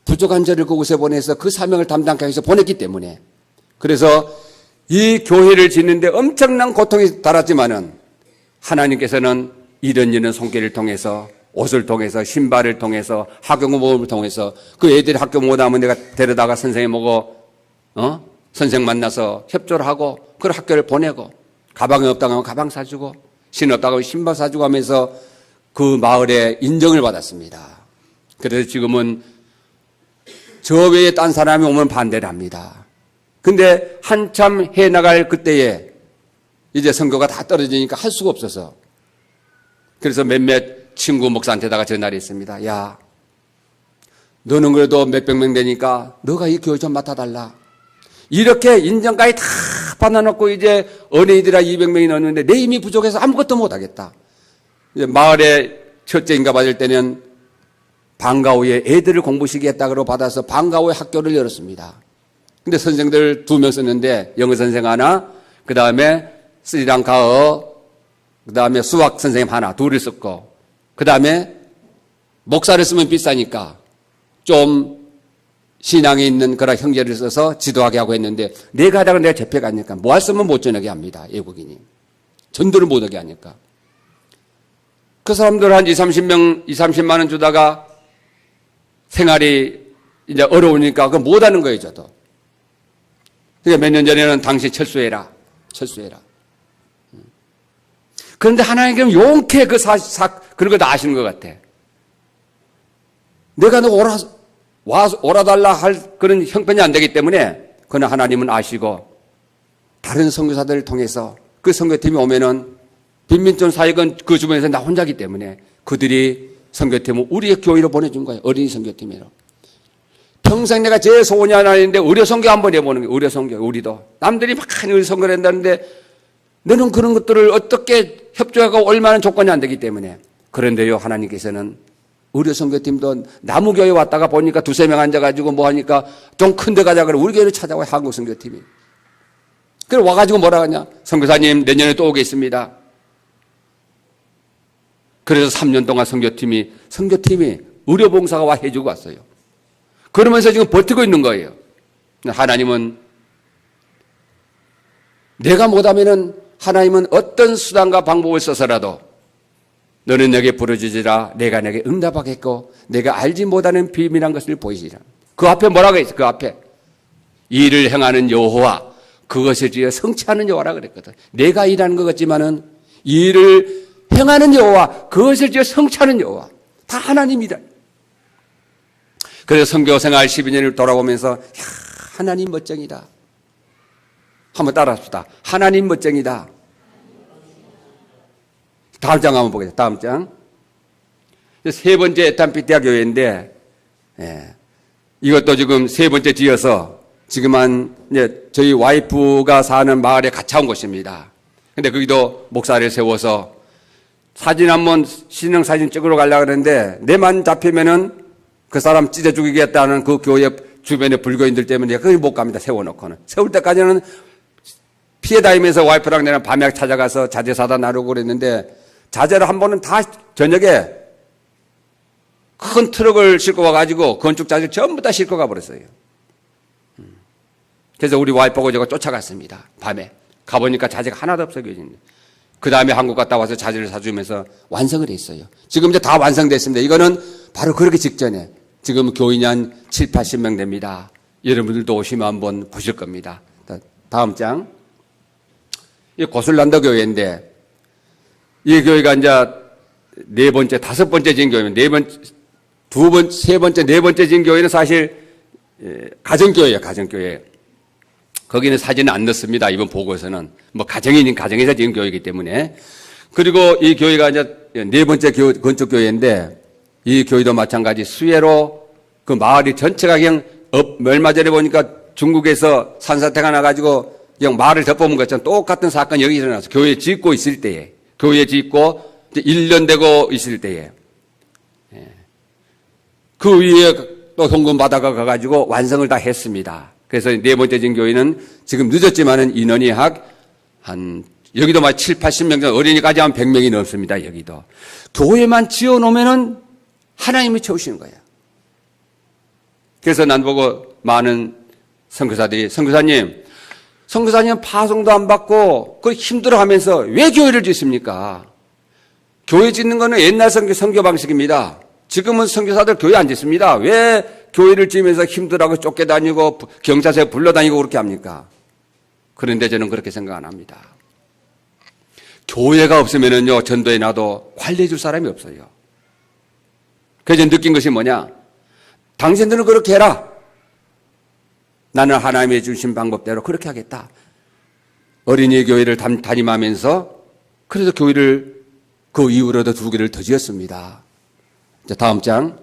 부족한 저를 그곳에 보내서 그 사명을 담당하기 위해서 보냈기 때문에 그래서 이 교회를 짓는데 엄청난 고통이 달았지만은 하나님께서는 이런 손길을 통해서 옷을 통해서 신발을 통해서 학교 모임을 통해서 그 애들이 학교 못 하면 내가 데려다가 선생님 보고 선생 만나서 협조를 하고 그 학교를 보내고 가방이 없다고 하면 가방 사주고 신 없다고 하면 신발 사주고 하면서 그 마을에 인정을 받았습니다. 그래서 지금은 저 외에 딴 사람이 오면 반대를 합니다. 근데 한참 해나갈 그때에 이제 선거가 다 떨어지니까 할 수가 없어서 그래서 몇몇 친구 목사한테다가 전화를 했습니다. 야, 너는 그래도 몇백 명 되니까 너가 이 교회 좀 맡아달라. 이렇게 인정까지 다 받아놓고 이제 어린이들아 200명이 넘는데 내 힘이 부족해서 아무것도 못하겠다. 이제 마을에 첫째인가 받을 때는 방과후에 애들을 공부시키겠다고 받아서 방과후에 학교를 열었습니다. 근데 선생들 2명 썼는데 영어 선생 하나, 그 다음에 스리랑카어, 그 다음에 수학 선생님 하나, 둘을 썼고, 그 다음에 목사를 쓰면 비싸니까 좀 신앙이 있는 그런 형제를 써서 지도하게 하고 했는데 내가 하다가 내가 잡혀가니까 뭐 할 쓰면 못 전하게 합니다. 외국인이. 전도를 못 하게 하니까. 그 사람들 한 30만 원 주다가 생활이 이제 어려우니까 그거 못 하는 거예요, 저도. 그러니까 몇 년 전에는 당신 철수해라. 그런데 하나님께는 용케 그런 거 다 아시는 것 같아. 내가 너 오라달라 할 그런 형편이 안 되기 때문에 그러나 하나님은 아시고 다른 선교사들을 통해서 그 선교팀이 오면은 빈민촌 사역은 그 주변에서 나 혼자기 때문에 그들이 선교팀을 우리의 교회로 보내준 거예요. 어린이 선교팀으로. 평생 내가 제일 소원이 하나 있는데 의료 선교 한번 해보는 거예요. 의료 선교. 우리도. 남들이 막 의료 선교를 한다는데 너는 그런 것들을 어떻게 협조하고 얼마나 조건이 안 되기 때문에. 그런데요, 하나님께서는 의료 선교팀도 나무교회 왔다가 보니까 2-3명 앉아가지고 뭐 하니까 좀 큰 데 가자 그래. 우리 교회를 찾아와요, 한국 선교팀이. 그래 와가지고 뭐라 하냐. 선교사님 내년에 또 오겠습니다. 그래서 3년 동안 선교팀이 의료봉사가 와 해주고 왔어요. 그러면서 지금 버티고 있는 거예요. 하나님은 내가 못하면은 하나님은 어떤 수단과 방법을 써서라도 너는 내게 부르짖으라 내가 내게 응답하겠고 내가 알지 못하는 비밀한 것을 보이시라. 그 앞에 뭐라고 했어? 그 앞에 이 일을 행하는 여호와 그것을 지어 성취하는 여호와라 그랬거든. 내가 일하는 것 같지만은 이 일을 행하는 여호와 그것을 지어 성취하는 여호와 다 하나님이다. 그래서 선교 생활 12년을 돌아보면서 야, 하나님 멋쟁이다. 한번 따라합시다. 하나님 멋쟁이다. 다음 장 한번 보겠습니다. 다음 장. 세 번째 에탄피티아 교회인데, 이것도 지금 세 번째 지어서 지금 이제 저희 와이프가 사는 마을에 같이 온 곳입니다. 근데 거기도 목사를 세워서 사진 한번 신앙 사진 찍으러 가려고 하는데 내만 잡히면은 그 사람 찢어 죽이겠다는 그 교회 주변의 불교인들 때문에 거기 못 갑니다. 세워놓고는. 세울 때까지는 피해 다니면서 와이프랑 내가 밤에 찾아가서 자재 사다 나르고 그랬는데 자재를 한 번은 다 저녁에 큰 트럭을 싣고 와가지고 건축 자재 전부 다 싣고 가버렸어요. 그래서 우리 와이프하고 제가 쫓아갔습니다. 밤에. 가보니까 자재가 하나도 없어 계시는데. 그 다음에 한국 갔다 와서 자재를 사주면서 완성을 했어요. 지금 이제 다 완성됐습니다. 이거는 바로 그렇게 직전에 지금 교인이 한 7, 80명 됩니다. 여러분들도 오시면 한번 보실 겁니다. 다음 장. 이 고슬란더 교회인데 이 교회가 이제 네 번째, 다섯 번째 진 교회입니다. 세 번째, 네 번째 진 교회는 사실 가정교회예요. 가정교회. 거기는 사진은 안 넣습니다. 이번 보고서는. 뭐 가정인인 가정에서 지은 교회이기 때문에. 그리고 이 교회가 이제 네 번째 건축교회인데 이 교회도 마찬가지 수혜로 그 마을이 전체가 그냥 얼마 전에 보니까 중국에서 산사태가 나가지고 그냥 마을을 덮어본 것처럼 똑같은 사건이 여기 일어나서 교회 짓고 있을 때에 교회 짓고 이제 1년 되고 있을 때에 그 위에 또 헌금 받아가 가지고 완성을 다 했습니다. 그래서 네 번째 진 교회는 지금 늦었지만은 인원이 한 여기도 막 7, 80명 정도 어린이까지 한 100명이 넘습니다. 여기도. 교회만 지어 놓으면은 하나님이 채우시는 거예요. 그래서 난 보고 많은 선교사들이 선교사님 파송도 안 받고 그 힘들어 하면서 왜 교회를 짓습니까? 교회 짓는 거는 옛날 선교 방식입니다. 지금은 선교사들 교회 안 짓습니다. 왜 교회를 지으면서 힘들어하고 쫓겨다니고 경찰서에 불러다니고 그렇게 합니까? 그런데 저는 그렇게 생각 안 합니다. 교회가 없으면은요, 전도에 나도 관리해 줄 사람이 없어요. 그래서 느낀 것이 뭐냐? 당신들은 그렇게 해라. 나는 하나님의 주신 방법대로 그렇게 하겠다. 어린이 교회를 담임하면서 그래서 교회를 그 이후로도 2개를 더 지었습니다. 자, 다음 장.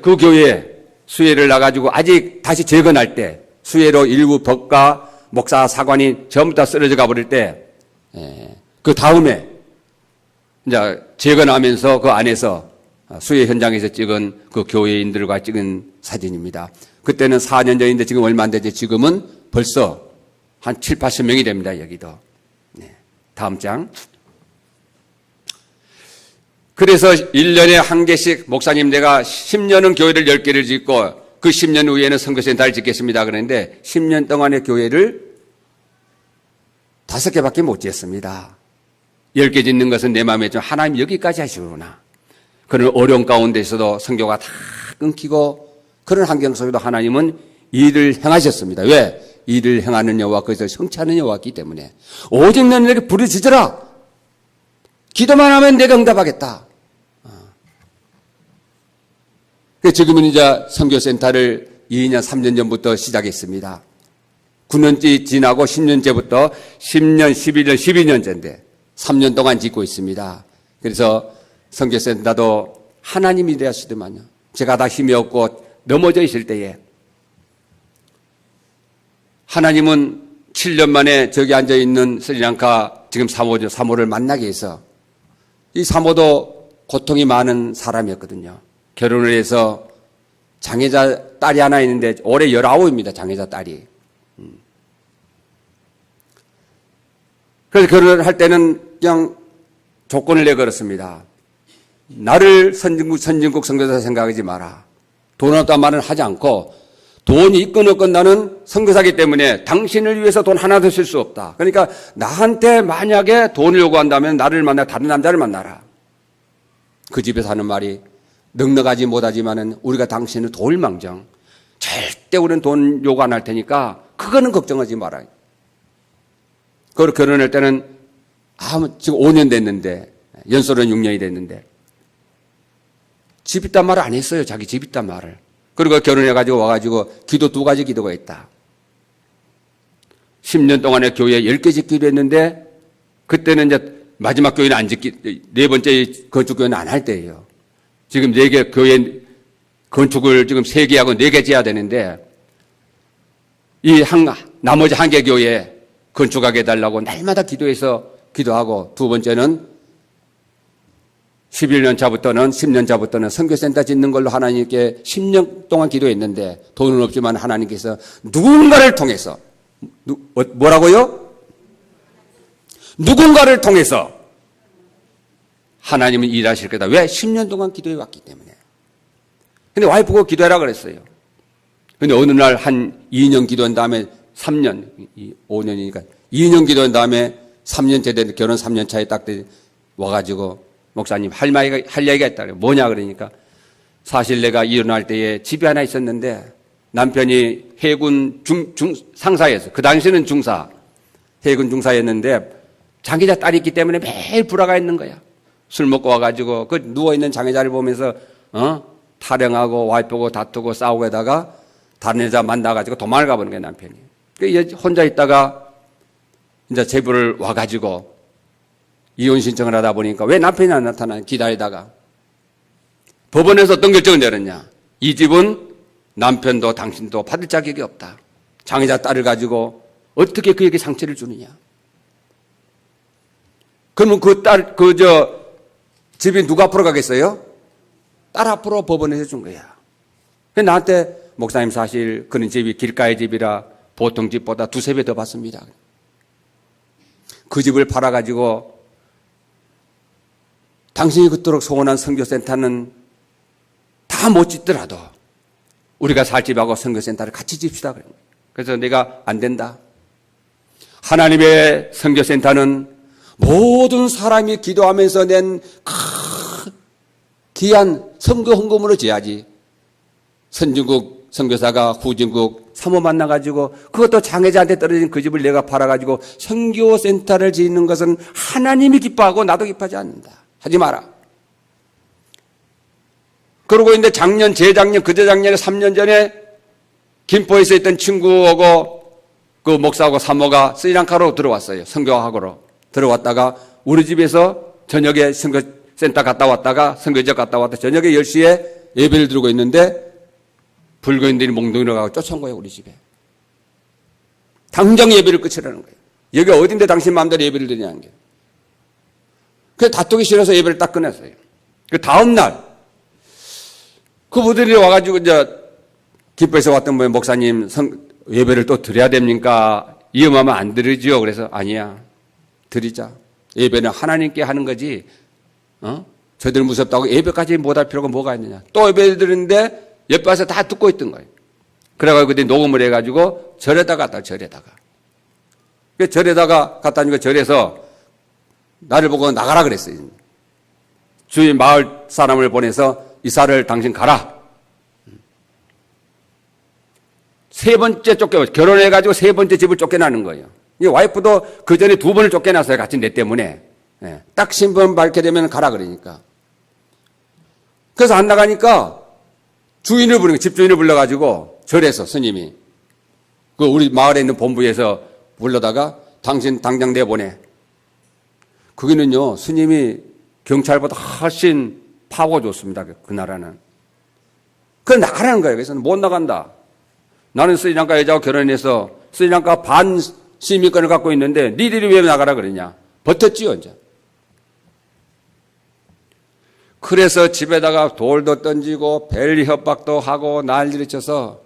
그 교회에 수혜를 나가지고 아직 다시 재건할 때 수혜로 일부 법과 목사 사관이 전부 다 쓰러져 가버릴 때 그 다음에 이제 재건하면서 그 안에서 수혜 현장에서 찍은 그 교회인들과 찍은 사진입니다. 그때는 4년 전인데 지금 얼마 안 되지. 지금은 벌써 한 7, 80명이 됩니다. 여기도. 네. 다음 장. 그래서 1년에 한 개씩 목사님 내가 10년은 교회를 10개를 짓고 그 10년 후에는 선교센터를 짓겠습니다. 그런데 10년 동안의 교회를 5개밖에 못 짓습니다. 10개 짓는 것은 내 마음에 좀 하나님 여기까지 하시구나. 그런 어려운 가운데서도 선교가 다 끊기고 그런 환경 속에도 하나님은 일을 행하셨습니다. 왜? 일을 행하는 여호와 그것을 성취하는 여호와이기 때문에 오직 너는 내게 부르짖으라. 기도만 하면 내가 응답하겠다. 지금은 이제 선교센터를 2년, 3년 전부터 시작했습니다. 9년째 지나고 10년째부터 10년, 11년, 12년째인데 3년 동안 짓고 있습니다. 그래서 선교센터도 하나님이 되었으더만요. 제가 다 힘이 없고 넘어져 있을 때에 하나님은 7년 만에 저기 앉아있는 스리랑카 지금 사모를 만나게 해서 이 사모도 고통이 많은 사람이었거든요. 결혼을 해서 장애자 딸이 하나 있는데 올해 19입니다. 장애자 딸이. 그래서 결혼을 할 때는 그냥 조건을 내걸었습니다. 나를 선진국 선교사 생각하지 마라. 돈 없단 말은 하지 않고 돈이 있건 없건 나는 선교사기 때문에 당신을 위해서 돈 하나도 쓸 수 없다. 그러니까 나한테 만약에 돈을 요구한다면 나를 만나 다른 남자를 만나라. 그 집에서 하는 말이 넉넉하지 못하지만은 우리가 당신을 도울 망정 절대 우리는 돈 요구 안 할 테니까 그거는 걱정하지 마라. 그걸 결혼할 때는 지금 5년 됐는데 연소는 6년이 됐는데 집 있단 말을 안 했어요. 자기 집 있단 말을. 그리고 결혼해가지고 와가지고 기도 2가지 기도가 있다. 10년 동안에 교회에 10개 짓기로 했는데 그때는 이제 마지막 교회는 안 짓기, 4번째 건축교회는 안 할 때예요. 지금 4개 교회 건축을 지금 3개하고 4개 지어야 되는데 나머지 1개 교회 건축하게 해달라고 날마다 기도해서 기도하고 2번째는 11년 차부터는 10년 차부터는 선교센터 짓는 걸로 하나님께 10년 동안 기도했는데 돈은 없지만 하나님께서 누군가를 통해서 뭐라고요? 누군가를 통해서 하나님은 일하실 거다. 왜? 10년 동안 기도해 왔기 때문에. 근데 와이프가 기도하라 그랬어요. 근데 어느 날 한 2년 기도한 다음에 3년, 5년이니까 2년 기도한 다음에 3년째 된 결혼 3년 차에 딱 와가지고 목사님 할 이야기가 있다. 뭐냐 그러니까 사실 내가 일어날 때에 집이 하나 있었는데 남편이 해군 상사였어. 그 당시에는 중사. 해군 중사였는데 장애자 딸이 있기 때문에 매일 불화가 있는 거야. 술 먹고 와가지고 그 누워있는 장애자를 보면서 타령하고 와이프하고 다투고 싸우고 하다가 다른 여자 만나가지고 도망을 가버린 거야 남편이. 혼자 있다가 이제 제부를 와가지고 이혼 신청을 하다 보니까 왜 남편이 안 나타나 기다리다가 법원에서 어떤 결정을 내렸냐. 이 집은 남편도 당신도 받을 자격이 없다. 장애자 딸을 가지고 어떻게 그에게 상처를 주느냐. 그러면 집이 누가 앞으로 가겠어요? 딸 앞으로 법원에서 준 거야. 나한테 목사님 사실 그런 집이 길가의 집이라 보통 집보다 2~3배 더 받습니다. 그 집을 팔아가지고 당신이 그토록 소원한 선교센터는 다 못 짓더라도 우리가 살 집하고 선교센터를 같이 짓시다. 그래서 내가 안 된다. 하나님의 선교센터는 모든 사람이 기도하면서 낸 귀한 선교 헌금으로 지어야지. 선진국 선교사가 후진국 사모 만나가지고 그것도 장애자한테 떨어진 그 집을 내가 팔아가지고 선교센터를 짓는 것은 하나님이 기뻐하고 나도 기뻐하지 않는다. 하지 마라. 그러고 있는데 재작년, 그저작년에 3년 전에 김포에서 있던 친구하고 그 목사하고 사모가 스리랑카로 들어왔어요. 선교학으로. 들어왔다가 우리 집에서 저녁에 선교센터 갔다 왔다가 선교지역 갔다 왔다 저녁에 10시에 예배를 드리고 있는데 불교인들이 몽둥이로 가고 쫓아온 거예요. 우리 집에. 당장 예배를 끝이라는 거예요. 여기 어딘데 당신 마음대로 예배를 드리냐는 게. 그래서 다투기 싫어서 예배를 딱 끝냈어요. 그 다음날 그분들이 와가지고 이제 김포에서 왔던 분이 목사님 예배를 또 드려야 됩니까? 위험하면 안 드리죠. 그래서 아니야. 드리자. 예배는 하나님께 하는 거지. 저들 무섭다고 예배까지 못할 필요가 뭐가 있느냐. 또 예배 드리는데 옆에 와서 다 듣고 있던 거예요. 그래가지고 그때 녹음을 해가지고 절에다가 갔다. 절에다가 갔다 니까 절에서 나를 보고 나가라 그랬어요. 주위 마을 사람을 보내서 이사를 당신 가라. 3번째 결혼해가지고 3번째 집을 쫓겨나는 거예요. 이 와이프도 그 전에 2번을 쫓겨났어요. 같이 내 때문에. 딱 신분 밝게 되면 가라 그러니까. 그래서 안 나가니까 주인을 부르는 거예요. 집주인을 불러가지고 절에서 스님이 그 우리 마을에 있는 본부에서 불러다가 당신 당장 내보내. 거기는요 스님이 경찰보다 훨씬 파워가 좋습니다. 그 나라는. 그래서 나가라는 거예요. 그래서 못 나간다. 나는 스리랑카 여자하고 결혼해서 스리랑카 반 시민권을 갖고 있는데 니들이 왜 나가라 그러냐. 버텼지요 이제. 그래서 집에다가 돌도 던지고 벨 협박도 하고 난리를 쳐서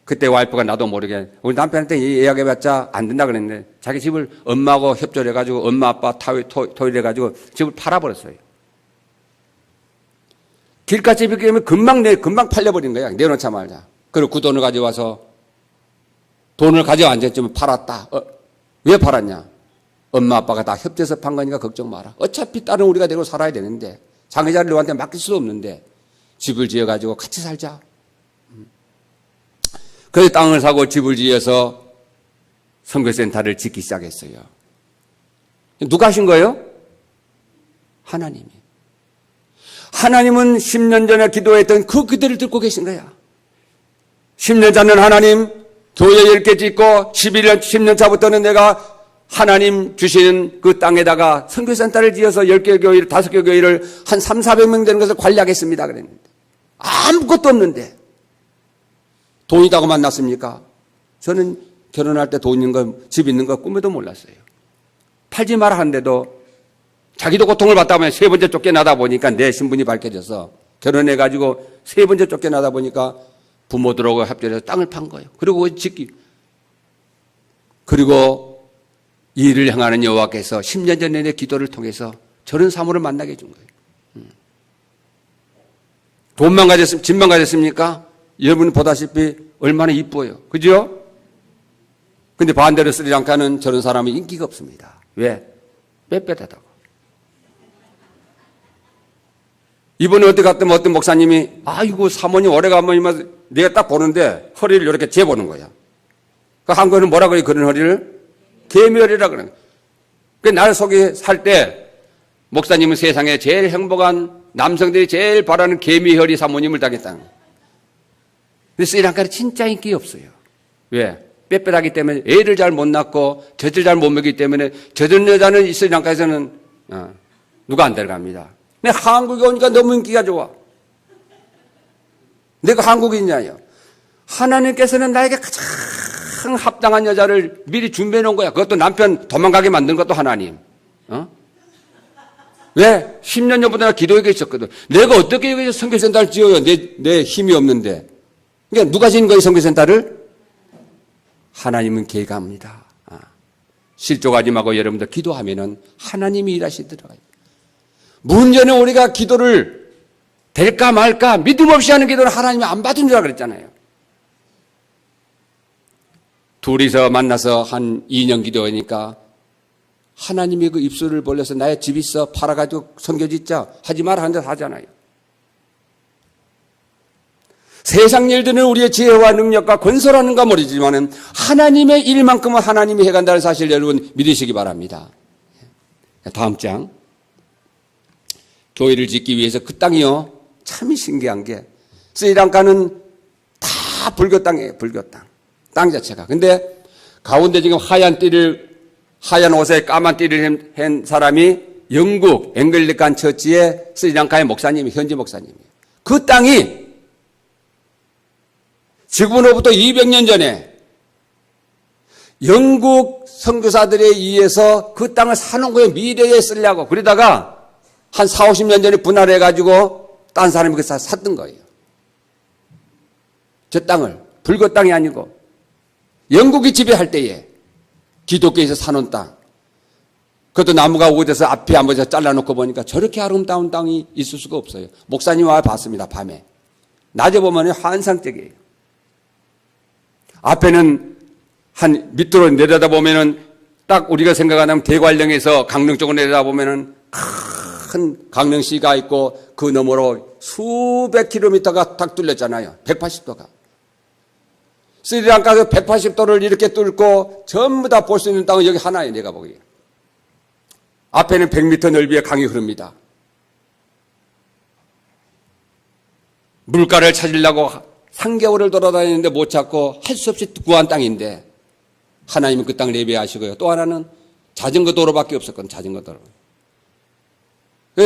그때 와이프가 나도 모르게 우리 남편한테 이야기해봤자 안 된다 그랬는데 자기 집을 엄마하고 협조를 해가지고 엄마 아빠 토의해가지고 집을 팔아버렸어요. 길가 집이 되면 금방 팔려버린 거야. 내놓자 말자. 그리고 그 돈을 가져와서 돈을 가져와 앉았지만 팔았다. 왜 팔았냐? 엄마 아빠가 다 협조해서 판 거니까 걱정 마라. 어차피 딸은 우리가 데리고 살아야 되는데 장애자를 너한테 맡길 수도 없는데 집을 지어가지고 같이 살자. 그래서 땅을 사고 집을 지어서 선교센터를 짓기 시작했어요. 누가 하신 거예요? 하나님이. 하나님은 10년 전에 기도했던 그 그대를 듣고 계신 거야. 10년 전은 하나님 교회 10개 짓고 10년 차부터는 내가 하나님 주시는 그 땅에다가 선교센터를 지어서 10개 교회를 5개 교회를 한 300~400명 되는 것을 관리하겠습니다 그랬는데 아무것도 없는데 돈 있다고 만났습니까? 저는 결혼할 때 돈 있는 거, 집 있는 거 꿈에도 몰랐어요. 팔지 마라 하는데도 자기도 고통을 받다 보면 세 번째 쫓겨나다 보니까 내 신분이 밝혀져서 결혼해가지고 세 번째 쫓겨나다 보니까 부모들하고 합작해서 땅을 판 거예요. 그리고 그리고 이 일을 향하는 여호와께서 10년 전에 내 기도를 통해서 저런 사모를 만나게 해준 거예요. 돈만 가졌습니까? 집만 가졌습니까? 여러분 보다시피 얼마나 이뻐요. 그죠? 근데 반대로 스리랑카는 저런 사람이 인기가 없습니다. 왜? 빽빽하다고. 이번에 어디 갔더니 어떤 목사님이 아이고 사모님 오래간만이면 내가 딱 보는데 허리를 이렇게 재보는 거야. 그 한국에는 뭐라 그래 그런 허리를? 개미허리라 그러는 거야. 그 날 속에 살 때 목사님은 세상에 제일 행복한 남성들이 제일 바라는 개미허리 사모님을 당했다는 거야. 근데 스리랑카는 진짜 인기 없어요. 왜? 빽빽하기 때문에 애를 잘 못 낳고 젖을 잘 못 먹이기 때문에 젖은 여자는 스리랑카에서는 누가 안 데려갑니다. 근데 한국에 오니까 너무 인기가 좋아. 내가 한국인이냐요. 하나님께서는 나에게 가장 합당한 여자를 미리 준비해 놓은 거야. 그것도 남편 도망가게 만든 것도 하나님. 왜? 10년 전부터 나 기도회에 있었거든. 내가 어떻게 여기서 선교센터를 지어요? 내 힘이 없는데. 그러니까 누가 지은 거예요, 선교센터를? 하나님은 계획합니다. 실족하지 말고 여러분들 기도하면은 하나님이 일하시더라고요. 문제는 우리가 기도를 될까 말까 믿음 없이 하는 기도는 하나님이 안 받은 줄 그랬잖아요. 둘이서 만나서 한 2년 기도하니까 하나님이 그 입술을 벌려서 나의 집 있어 팔아가지고 선교 짓자 하지 마라 하는 데 하잖아요. 세상 일들은 우리의 지혜와 능력과 건설하는가 모르지만 하나님의 일만큼은 하나님이 해간다는 사실 여러분 믿으시기 바랍니다. 다음 장. 교회를 짓기 위해서 그 땅이요. 참 신기한 게 스리랑카는 다 불교 땅이에요. 불교 땅. 땅 자체가. 근데 가운데 지금 하얀 옷에 까만 띠를 한 사람이 영국 앵글리칸 처치의 스리랑카의 목사님이 현지 목사님이에요. 그 땅이 지금으로부터 200년 전에 영국 선교사들에 의해서 그 땅을 사놓은 거예요. 미래에 쓰려고. 그러다가 한 40, 50년 전에 분할해가지고 딴 사람이 그 샀던 거예요. 저 땅을. 불교 땅이 아니고 영국이 지배할 때에 기독교에서 사놓은 땅. 그것도 나무가 오고돼서 앞에 한번 잘라놓고 보니까 저렇게 아름다운 땅이 있을 수가 없어요. 목사님 와 봤습니다. 밤에. 낮에 보면 환상적이에요. 앞에는 한 밑으로 내려다보면은 딱 우리가 생각하는 대관령에서 강릉 쪽으로 내려다보면은 큰 강릉시가 있고 그 너머로 수백 킬로미터가 딱 뚫렸잖아요. 180도가. 스리랑카에서 180도를 이렇게 뚫고 전부 다 볼 수 있는 땅은 여기 하나예요. 내가 보기에. 앞에는 100m 넓이의 강이 흐릅니다. 물가를 찾으려고 3개월을 돌아다니는데 못 찾고 할 수 없이 구한 땅인데 하나님은 그 땅을 예배하시고요. 또 하나는 자전거 도로밖에 없었거든요. 자전거 도로.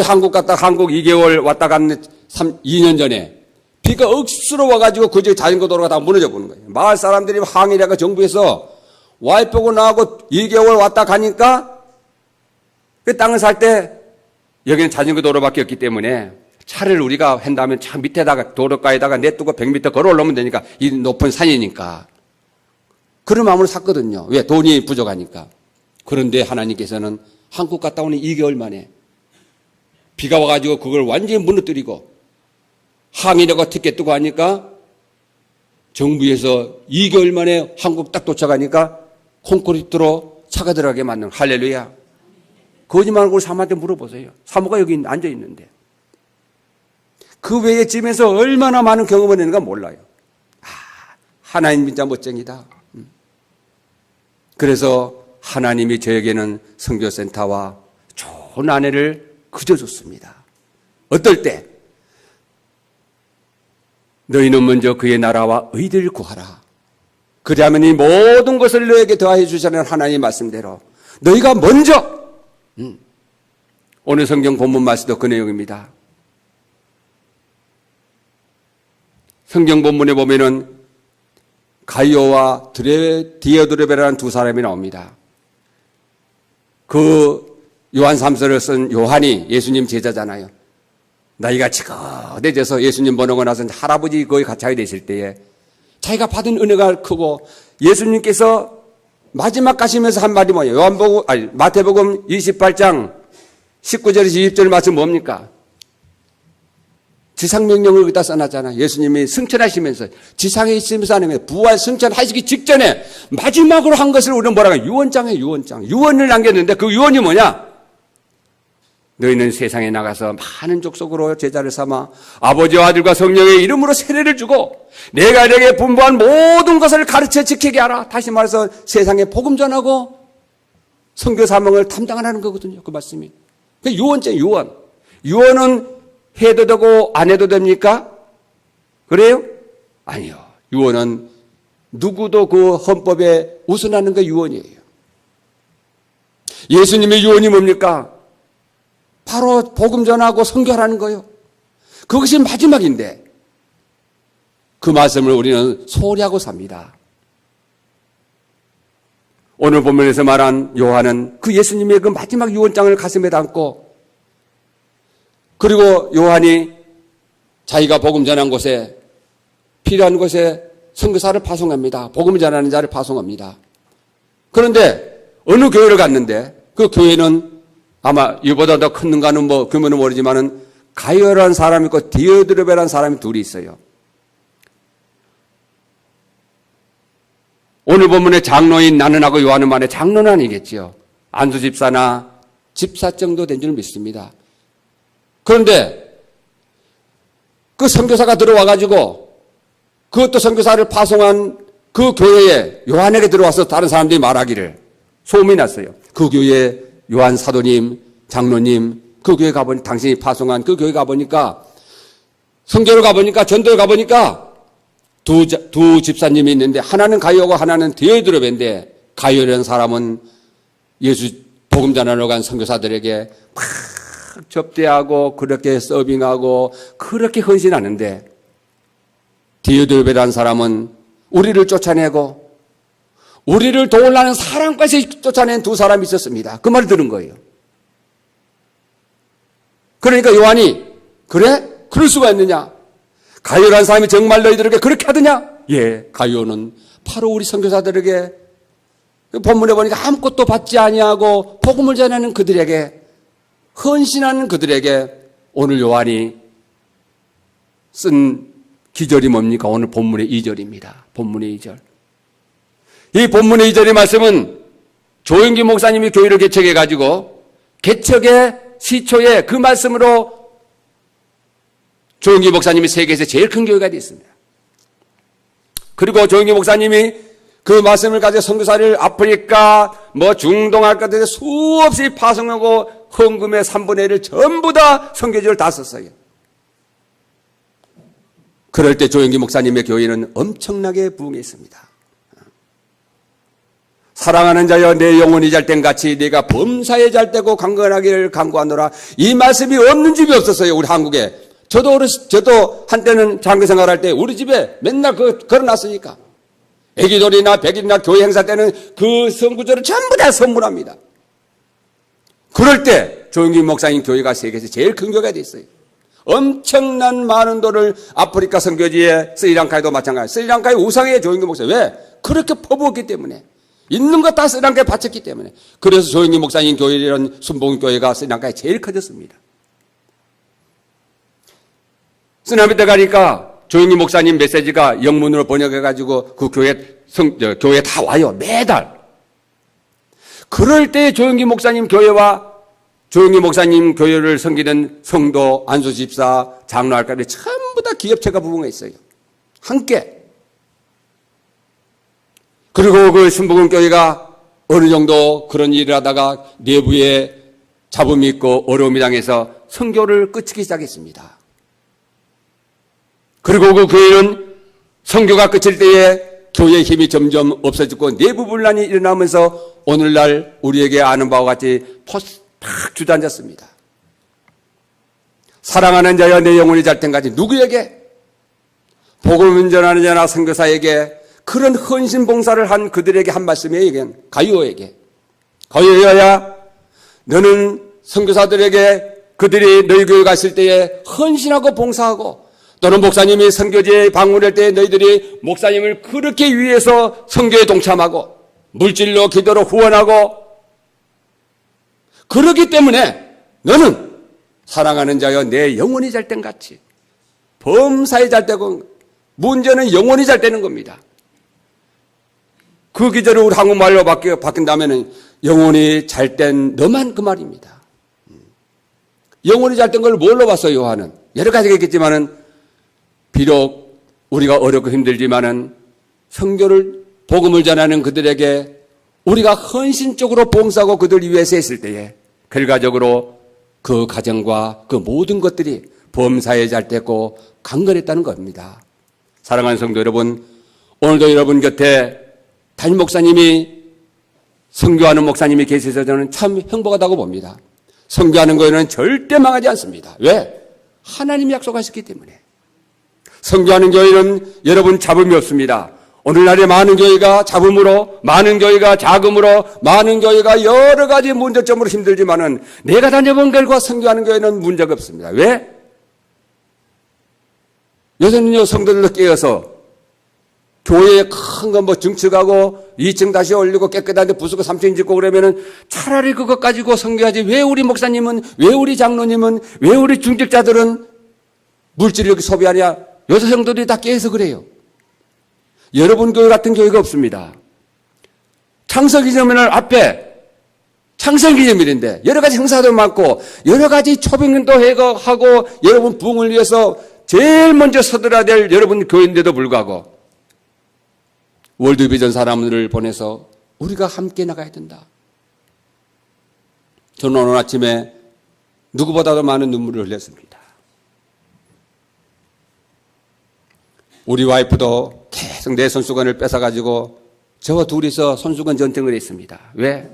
한국 갔다 한국 2개월 왔다 갔는데 2년 전에 비가 억수로 와가지고 그저 자전거 도로가 다 무너져 보는 거예요. 마을 사람들이 항의라고 정부에서 와이프고 나하고 2개월 왔다 가니까 그 땅을 살 때 여기는 자전거 도로밖에 없기 때문에 차를 우리가 한다면 차 밑에다가 도로가에다가 내두고 100m 걸어 올라오면 되니까 이 높은 산이니까 그런 마음으로 샀거든요. 왜? 돈이 부족하니까. 그런데 하나님께서는 한국 갔다 오는 2개월 만에 비가 와가지고 그걸 완전히 무너뜨리고 항의라고 티켓 뜨고 하니까 정부에서 2개월 만에 한국 딱 도착하니까 콘크리트로 차가 들어가게 만든 할렐루야. 거짓말하고 우리 사모한테 물어보세요. 사모가 여기 앉아 있는데. 그 외에 집에서 얼마나 많은 경험을 했는가 몰라요. 하나님 진짜 멋쟁이다. 그래서 하나님이 저에게는 선교센터와 좋은 아내를 그저 줬습니다. 어떨 때? 너희는 먼저 그의 나라와 의를 구하라. 그리하면 이 모든 것을 너에게 더하여 주시는 하나님의 말씀대로 너희가 먼저 오늘 성경 본문 말씀도 그 내용입니다. 성경 본문에 보면은 가이오와 디오드레베라는 두 사람이 나옵니다. 그 요한 3서를 쓴 요한이 예수님 제자잖아요. 나이가 지긋해져서 예수님 보내고 나서 할아버지 거의 가차게 되실 때에 자기가 받은 은혜가 크고 예수님께서 마지막 가시면서 한 말이 뭐예요? 마태복음 28장 19절에서 20절 말씀 뭡니까? 지상명령을 여기다 써놨잖아요. 예수님이 승천하시면서 지상에 있으면서 하는 거예요. 부활 승천하시기 직전에 마지막으로 한 것을 우리는 뭐라고 해요? 유언장이에요. 유언장. 유언을 남겼는데 그 유언이 뭐냐? 너희는 세상에 나가서 많은 족속으로 제자를 삼아 아버지와 아들과 성령의 이름으로 세례를 주고 내가 너에게 분부한 모든 것을 가르쳐 지키게 하라. 다시 말해서 세상에 복음 전하고 선교 사명을 담당하라는 거거든요. 그 말씀이. 그 유언장이에요. 유언. 유언은 해도 되고 안 해도 됩니까? 그래요? 아니요. 유언은 누구도 그 헌법에 우선하는 게 유언이에요. 예수님의 유언이 뭡니까? 바로 복음 전하고 선교하라는 거예요. 그것이 마지막인데 그 말씀을 우리는 소홀히 하고 삽니다. 오늘 본문에서 말한 요한은 그 예수님의 그 마지막 유언장을 가슴에 담고 그리고 요한이 자기가 복음 전한 곳에 필요한 곳에 선교사를 파송합니다. 복음 전하는 자를 파송합니다. 그런데 어느 교회를 갔는데 그 교회는 아마 이보다 더 큰가는 규모는 모르지만은 가열한 사람이 있고 디오드르베라는 사람이 둘이 있어요. 오늘 본문의 장로인 나는하고 요한은 말에 장로는 아니겠지요. 안수 집사나 집사 정도 된 줄 믿습니다. 그런데 그 선교사가 들어와가지고 그것도 선교사를 파송한 그 교회에 요한에게 들어와서 다른 사람들이 말하기를 소문이 났어요. 그 교회에 요한 사도님, 장로님, 그 교회 가보니 당신이 파송한 그 교회 가보니까 선교를 가보니까 전도를 가보니까 두 집사님이 있는데 하나는 가이오고 하나는 디오드르베인데 가이오라는 사람은 예수 복음 전하러 간 선교사들에게 막 접대하고 그렇게 서빙하고 그렇게 헌신하는데 디오드르베라는 사람은 우리를 쫓아내고 우리를 도우려는 사랑까지 쫓아낸 두 사람이 있었습니다. 그 말을 들은 거예요. 그러니까 요한이 그래? 그럴 수가 있느냐? 가이오라는 사람이 정말 너희들에게 그렇게 하더냐? 예, 가이오는 바로 우리 선교사들에게 본문에 보니까 아무것도 받지 아니하고 복음을 전하는 그들에게 헌신하는 그들에게 오늘 요한이 쓴 기절이 뭡니까? 오늘 본문의 2절입니다. 본문의 2절. 이 본문의 2절의 말씀은 조영기 목사님이 교회를 개척해가지고 개척의 시초에 그 말씀으로 조영기 목사님이 세계에서 제일 큰 교회가 되었습니다. 그리고 조영기 목사님이 그 말씀을 가지고 선교사를 아프리카, 중동할 것 같은 수없이 파송하고 헌금의 3분의 1을 전부 다 선교지를 다 썼어요. 그럴 때 조영기 목사님의 교회는 엄청나게 부흥했습니다. 사랑하는 자여 내 영혼이 잘 땐 같이 네가 범사에 잘 되고 강건하기를 간구하노라. 이 말씀이 없는 집이 없었어요. 우리 한국에. 저도 한때는 장교 생활할 때 우리 집에 맨날 걸어놨으니까. 애기돌이나 백일이나 교회 행사 때는 그 성구절을 전부 다 선물합니다. 그럴 때 조영기 목사님 교회가 세계에서 제일 큰 교회가 됐어요. 엄청난 많은 돈을 아프리카 선교지에 스리랑카에도 마찬가지. 스리랑카의 우상의 조영기 목사님. 왜? 그렇게 퍼부었기 때문에. 있는 것 다 스리랑카에 바쳤기 때문에. 그래서 조영기 목사님 교회라는 순복음교회가 스리랑카에 제일 커졌습니다. 쓰나미 때 가니까 조영기 목사님 메시지가 영문으로 번역해가지고 그 교회에 다 와요. 매달. 그럴 때 조영기 목사님 교회와 조영기 목사님 교회를 섬기는 성도, 안수집사, 장로할까지 전부 다 기업체가 부흥했어요. 함께. 그리고 그 순복음교회가 어느 정도 그런 일을 하다가 내부에 잡음이 있고 어려움이 당해서 선교를 끝이기 시작했습니다. 그리고 그 교회는 선교가 끝일 때에 교회의 힘이 점점 없어지고 내부 분란이 일어나면서 오늘날 우리에게 아는 바와 같이 탁 주저앉았습니다. 사랑하는 자여 내 영혼이 잘 텐까지 누구에게? 복음을 전하는 자나 선교사에게 그런 헌신 봉사를 한 그들에게 한 말씀이에요. 가이오에게. 가이오야 너는 선교사들에게 그들이 너희 교회 갔을 때에 헌신하고 봉사하고 또는 목사님이 선교지에 방문할 때 너희들이 목사님을 그렇게 위해서 선교에 동참하고 물질로 기도로 후원하고 그렇기 때문에 너는 사랑하는 자여 내 영혼이 잘 된 같이 범사에 잘 되고 문제는 영혼이 잘 되는 겁니다. 그 기절을 우리 한국말로 바뀐다면 영혼이 잘 된 너만 그 말입니다. 영혼이 잘 된 걸 뭘로 봤어요, 요한은? 여러 가지가 있겠지만은 비록 우리가 어렵고 힘들지만은 선교를 복음을 전하는 그들에게 우리가 헌신적으로 봉사하고 그들 위해서 했을 때에 결과적으로 그 가정과 그 모든 것들이 범사에 잘 됐고 강건했다는 겁니다. 사랑하는 성도 여러분, 오늘도 여러분 곁에 담임 목사님이 선교하는 목사님이 계셔서 저는 참 행복하다고 봅니다. 선교하는 거에는 절대 망하지 않습니다. 왜? 하나님이 약속하셨기 때문에. 선교하는 교회는 여러분 잡음이 없습니다. 오늘날에 많은 교회가 잡음으로, 많은 교회가 자금으로, 많은 교회가 여러 가지 문제점으로 힘들지만은 내가 다녀본 결과 선교하는 교회는 문제가 없습니다. 왜? 요새는요, 성도들도 깨어서 교회에 큰 거 뭐 증축하고 2층 다시 올리고 깨끗한데 부수고 3층 짓고 그러면은 차라리 그것 가지고 선교하지. 왜 우리 목사님은, 왜 우리 장로님은, 왜 우리 중직자들은 물질을 이렇게 소비하냐? 요새 성도들이 다 깨어서 그래요. 여러분 교회 같은 교회가 없습니다. 창설기념일 앞에 창설기념일인데 여러 가지 행사도 많고 여러 가지 초빙도 하고 여러분 부흥을 위해서 제일 먼저 서들어야 될 여러분 교회인데도 불구하고 월드비전 사람들을 보내서 우리가 함께 나가야 된다. 저는 오늘 아침에 누구보다도 많은 눈물을 흘렸습니다. 우리 와이프도 계속 내 손수건을 뺏어가지고 저와 둘이서 손수건 전쟁을 했습니다. 왜?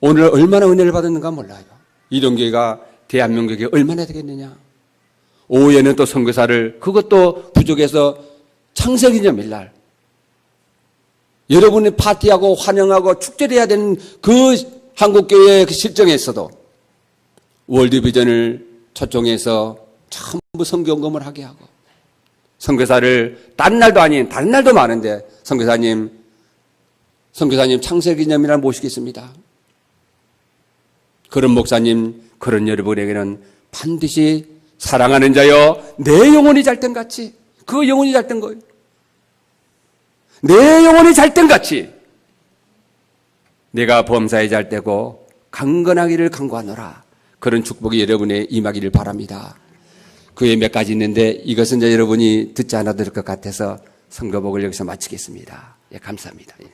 오늘 얼마나 은혜를 받았는가 몰라요. 이동교회가 대한민국에 얼마나 되겠느냐. 오후에는 또 선교사를 그것도 부족해서 창설기념일 날 여러분이 파티하고 환영하고 축제를 해야 되는 그 한국교회의 그 실정에서도 월드비전을 초청해서 전부 선교헌금을 하게 하고 선교사를 다른 날도 아닌 다른 날도 많은데 선교사님 창설기념일 날 모시겠습니다. 그런 목사님, 그런 여러분에게는 반드시 사랑하는 자여 내 영혼이 잘된 같이 그 영혼이 잘된 거예요. 내 영혼이 잘된 같이 내가 범사에 잘되고 강건하기를 간구하노라. 그런 축복이 여러분의 임하기를 바랍니다. 그 외에 몇 가지 있는데 이것은 이제 여러분이 듣지 않아도 될 것 같아서 선거복을 여기서 마치겠습니다. 예, 감사합니다. 예.